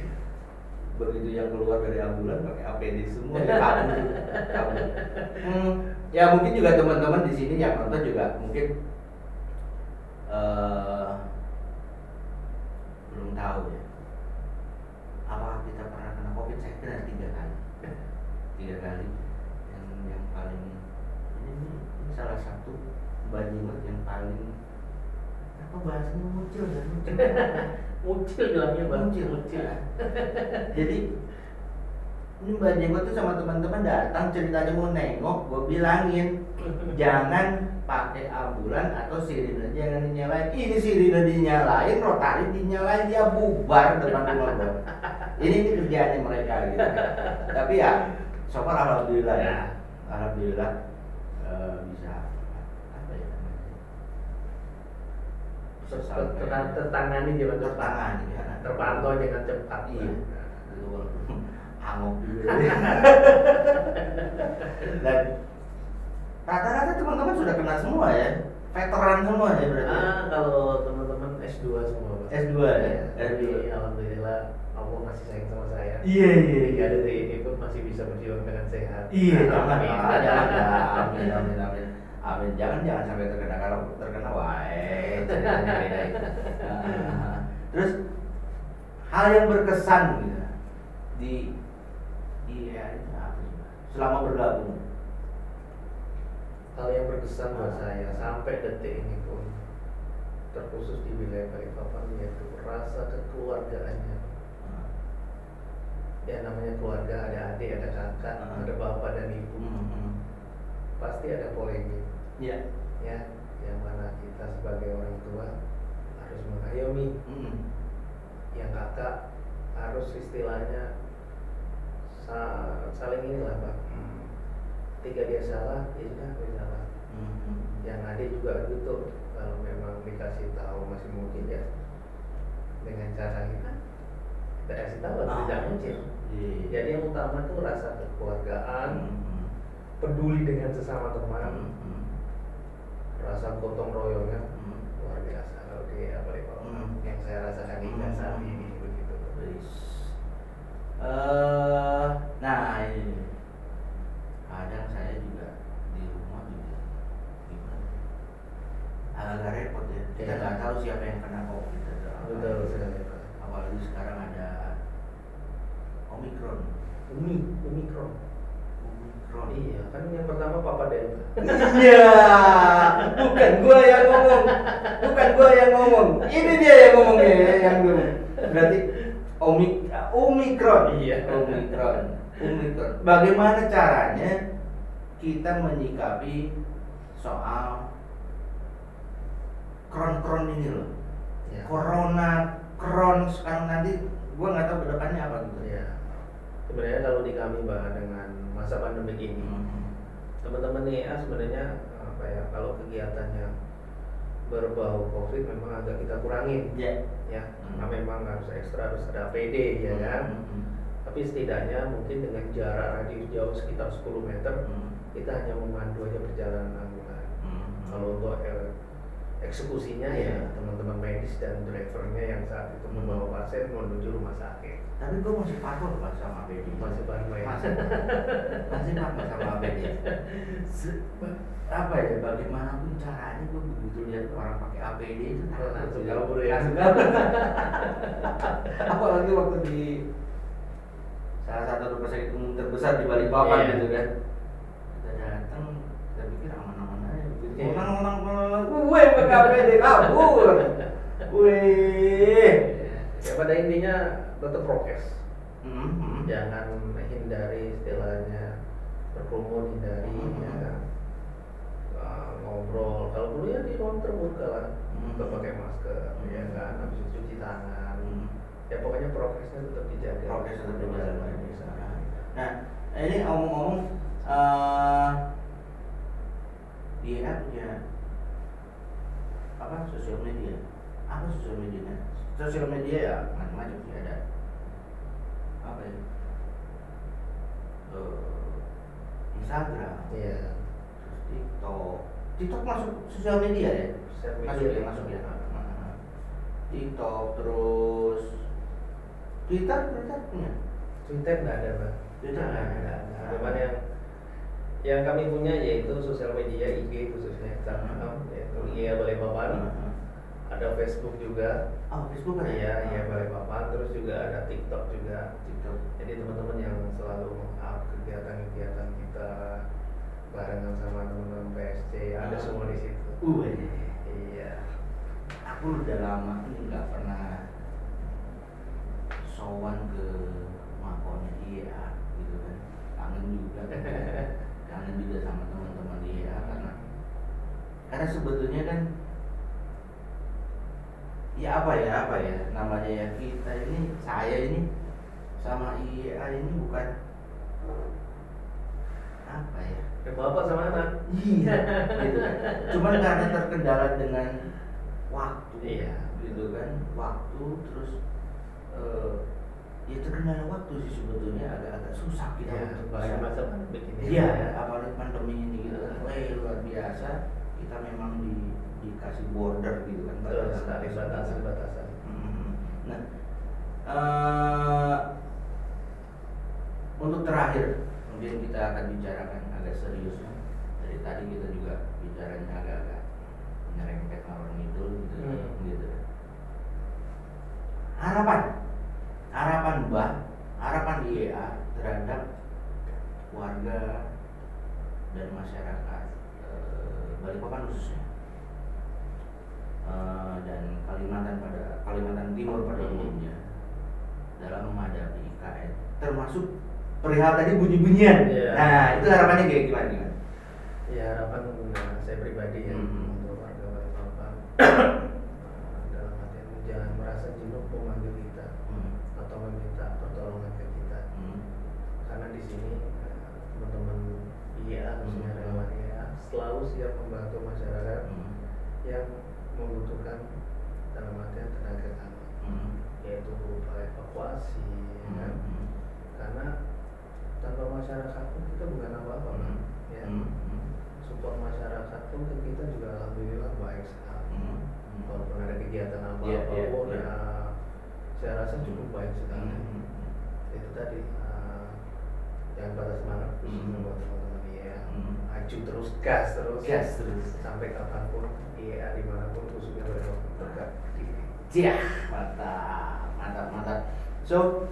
Speaker 1: begitu yang keluar dari ambulan pakai APD semua ya kabur. Ya mungkin juga teman-teman di sini yang nonton juga mungkin belum tahu ya. Apakah kita pernah kena COVID? Saya kena 3 kali. Yang paling ini salah satu banjir yang paling apa bahasanya muncul ya muncul
Speaker 2: Mucil bilangnya bang.
Speaker 1: muncul. Jadi ini Mbak Jenggot tuh sama teman-teman datang ceritanya mau nengok, gue bilangin jangan pakai ambulan atau sirine jangan dinyalain. Ini sirine dinyalain, rotari dinyalain, dia bubar depan rumah gue. Ini kerjaannya mereka gitu. Tapi ya, so far alhamdulillah ya, alhamdulillah bisa apa ya namanya? Bisa sampai
Speaker 2: Tertangani dengan cepat.
Speaker 1: tertangani ya.
Speaker 2: Terpantau dengan cepat.
Speaker 1: Iya. Angok juga. Dan rata-rata teman-teman sudah kena semua ya, veteran semua ya berarti.
Speaker 2: Kalau teman-teman S2 semua. Pak.
Speaker 1: S2 ya.
Speaker 2: Jadi alhamdulillah Allah masih sayang sama saya.
Speaker 1: Iya.
Speaker 2: Tiga detik ini pun masih bisa berjuang dengan sehat.
Speaker 1: Iya, jangan,
Speaker 2: Amin.
Speaker 1: amin. Amin, jangan sampai terkena, kalau terkena wae. Ceritanya beda itu. Terus hal yang berkesan gitu di IEA itu apa sih, Pak? Selama bergabung.
Speaker 2: Hal yang berkesan buat saya sampai detik ini pun terkhusus di wilayah Balikpapan yaitu rasa kekeluargaannya. Ya namanya keluarga, ada adik, ada kakak, ada bapak dan ibu. Pasti ada polemik.
Speaker 1: Iya.
Speaker 2: Ya, yang mana kita sebagai orang tua harus mengayomi. Yang kakak harus istilahnya saling inilah Pak. Ketika dia salah, ya sudah aku salah. Yang adik juga gitu, kalau memang dikasih tahu masih mungkin ya dengan cara kita kasih tahu atau tidak mungkin. Jadi yang utama itu rasa kekeluargaan, peduli dengan sesama teman, rasa gotong royongnya luar biasa. Oke, apa yang saya rasakan hingga saat ini begitu.
Speaker 1: Nah ini kadang saya juga di rumah juga gimana, agak repot ya. Kita nggak tahu siapa yang kena COVID atau apa.
Speaker 2: Betul sekali Pak.
Speaker 1: Apalagi sekarang ada Omikron.
Speaker 2: Omikron. Iya, kan yang pertama Papa Delta.
Speaker 1: Iya, bukan gua yang ngomong. Ini dia yang ngomongnya yang dulu. Berarti Omikron.
Speaker 2: Iya.
Speaker 1: Omikron. Bagaimana caranya kita menyikapi soal kron ini loh?
Speaker 2: Ya.
Speaker 1: Kron sekarang nanti gua nggak tahu kedepannya apa gitu.
Speaker 2: Ya. Sebenarnya kalau di kami Mbak dengan masa pandemi ini, teman-teman IEA sebenarnya apa ya, kalau kegiatannya berbau COVID memang agak kita kurangin.
Speaker 1: Ya.
Speaker 2: Karena memang harus ekstra, harus ada APD ya kan. Tapi setidaknya mungkin dengan jarak radius jauh sekitar 10 meter, kita hanya memandu aja perjalanan ambulan. Kalau untuk eksekusinya ya teman-teman medis dan drivernya yang saat itu membawa pasien menuju rumah sakit.
Speaker 1: Tapi gue masih patuh Mas sama APD.
Speaker 2: Masih patuh ya.
Speaker 1: Masih patuh sama APD. Apa ya, bagaimanapun caranya gue begitu lihat orang pakai APD itu
Speaker 2: langsung kabur ya.
Speaker 1: Apalagi waktu di salah satu rumah sakit umum terbesar di Balikpapan gitu kan. Kita datang, kita pikir aman-aman aja. Orang-orang gue pakai APD kabur. Wih.
Speaker 2: Ya pada intinya tetap prokes. Jangan hindari istilahnya berkerumun, hindari ya kan. Ngobrol kalau perlu ya di ruang terbuka lah, tetap pakai masker ya kan, habis itu cuci tangan. Ya pokoknya prokesnya tetap dijaga.
Speaker 1: Prokes tetap dijaga. Nah ini ngomong-ngomong dia punya apa sosial media? Apa sosial medianya? Sosial media ya macam-macam sih, ada apa ya? Instagram,
Speaker 2: Iya.
Speaker 1: TikTok masuk sosial media ya? Masuk ya. TikTok terus Twitter punya?
Speaker 2: Twitter nggak ada Pak.
Speaker 1: Twitter nggak ada.
Speaker 2: Cuman yang kami punya yaitu sosial media IG khususnya Instagram, yaitu IEA Balikpapan. Ada Facebook juga.
Speaker 1: Oh, Facebook ada?
Speaker 2: Iya Balikpapan. Terus juga ada TikTok juga. Jadi teman-teman yang selalu up kegiatan-kegiatan kita barengan sama teman-teman PSC ada semua di situ. Iya.
Speaker 1: aku udah lama ini nggak pernah sowan ke makonya dia gitu kan, kangen juga sama teman-teman dia karena sebetulnya kan ya apa ya namanya ya, saya ini sama IA ini bukan apa ya,
Speaker 2: Bapak sama anak.
Speaker 1: iya gitu kan, cuman karena terkendala dengan waktu,
Speaker 2: Iya.
Speaker 1: gitu kan, waktu terus ya terkendala waktu sih sebetulnya, agak susah kita untuk
Speaker 2: Apalagi
Speaker 1: bisa,
Speaker 2: masa begini.
Speaker 1: iya apalagi pandemi ini gitu kan, luar biasa, kita memang dikasih border gitu kan,
Speaker 2: Batasan.
Speaker 1: Nah, untuk terakhir mungkin kita akan bicarakan agak serius ya. Dari tadi kita juga bicaranya agak nyerempet ngalor ngidul gitu. Harapan Mbah, harapan IEA terhadap warga dan masyarakat Balikpapan khususnya, dan Kalimantan Timur pada umumnya dalam menghadapi IKN, termasuk perihal tadi bunyi-bunyian.
Speaker 2: Yeah.
Speaker 1: Nah, itu harapannya kayak gimana?
Speaker 2: Ya, harapan saya pribadi ya untuk warga Balikpapan dalam artian jangan merasa jenuh memanggil kita atau meminta pertolongan ke kita, karena di sini teman-teman IEA khususnya relawan IEA selalu siap membantu masyarakat yang membutuhkan dalam artian tenaga kami, yaitu berupa evakuasi, kan? Karena tanpa masyarakat pun kita bukan apa-apa, ya. Support masyarakat pun ke kita juga alhamdulillah baik sekali. Walaupun ada kegiatan apapun, saya rasa cukup baik sekali. Itu tadi yang pada semangat buat teman-teman IEA, aju terus, gas terus sampai kapanpun IEA dimanapun khususnya berkat diri.
Speaker 1: Ya, mantap. So,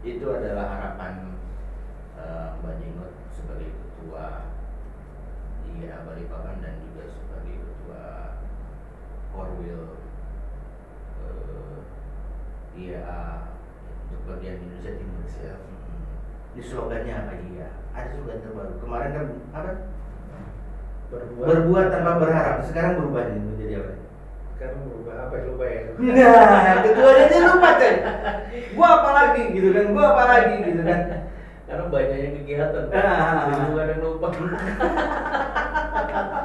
Speaker 1: itu adalah harapan Mbak Jengot sebagai ketua IEA Balikpapan dan juga sebagai ketua Korwil IEA untuk bagian Indonesia Timur. Ini slogannya apa IEA? Ada slogan terbaru. Kemarin kan apa? Berbuat tanpa berharap. Sekarang berubah nih menjadi apa?
Speaker 2: Sekarang berubah apa ya, lupa ya.
Speaker 1: Nah, ketuanya dia lupa kan. Gua apa lagi gitu kan.
Speaker 2: Karena banyaknya kegiatan, jadi bukan yang lupa.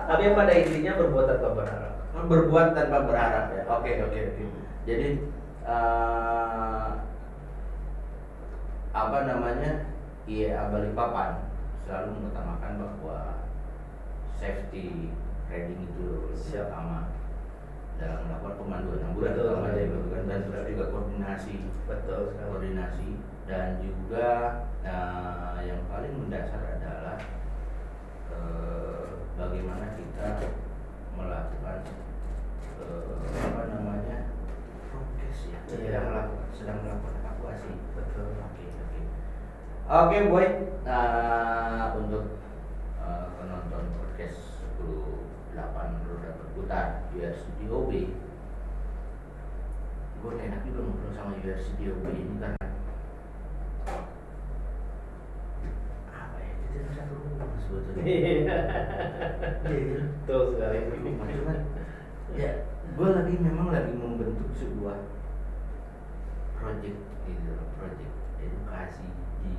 Speaker 2: Tapi yang pada intinya berbuat tanpa berharap.
Speaker 1: Berbuat tanpa berharap ya. Oke. Jadi apa namanya, IEA Balikpapan selalu mengutamakan bahwa safety riding itu utama dalam melakukan pemanduan ambulan dan terus juga koordinasi dan juga yang paling mendasar adalah bagaimana kita melakukan prokes ya, sedang melakukan evakuasi.
Speaker 2: Betul.
Speaker 1: Oke, boy. Untuk penonton podcast 10.8 Roda Berputar URCDOB, gue enak juga ngobrol sama URCDOB ini karena apa ya, kita satu rumah sebetulnya. Iya,
Speaker 2: betul sekali.
Speaker 1: Cuman ya, gue memang lagi membentuk sebuah project edukasi di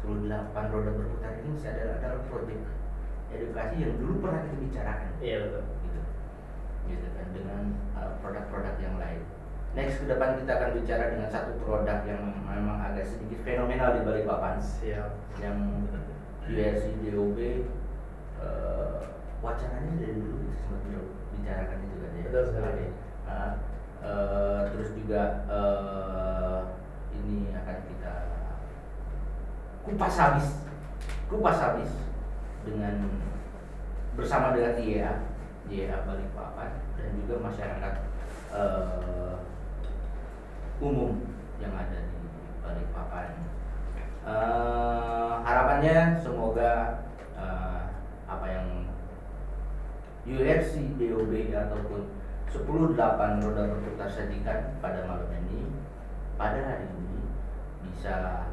Speaker 1: 10.8 Roda Berputar ini. Adalah project edukasi yang dulu pernah kita bicarakan.
Speaker 2: Iya, betul.
Speaker 1: Gitu kan, dengan produk-produk yang lain. Next ke depan kita akan bicara dengan satu produk yang memang agak sedikit fenomenal di Balikpapan.
Speaker 2: Siap.
Speaker 1: Yang URCDOB wacananya dari dulu kita sempat bicarakan itu kan ya.
Speaker 2: Betul sekali.
Speaker 1: Terus juga ini akan kita kupas habis dengan bersama dengan IEA Balikpapan dan juga masyarakat umum yang ada di Balikpapan. Harapannya semoga apa yang UFC DOB ataupun 10.8 roda berputar sajikan pada malam ini, pada hari ini bisa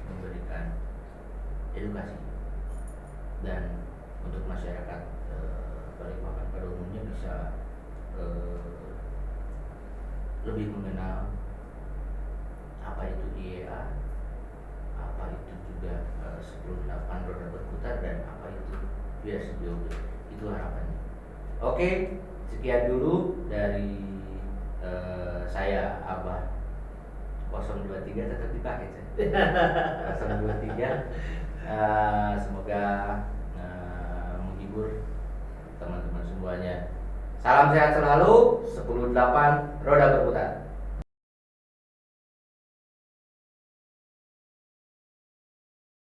Speaker 1: memberikan edukasi, dan untuk masyarakat Balikpapan pada umumnya bisa lebih mengenal apa itu IEA, apa itu juga 10.8 roda berputar, dan apa itu USDOB. Itu harapannya. Oke, sekian dulu dari saya, Abah 023, tetap dipakai saya. 023. Semoga menghibur teman-teman semuanya. Salam sehat selalu, 10.8 roda berputar.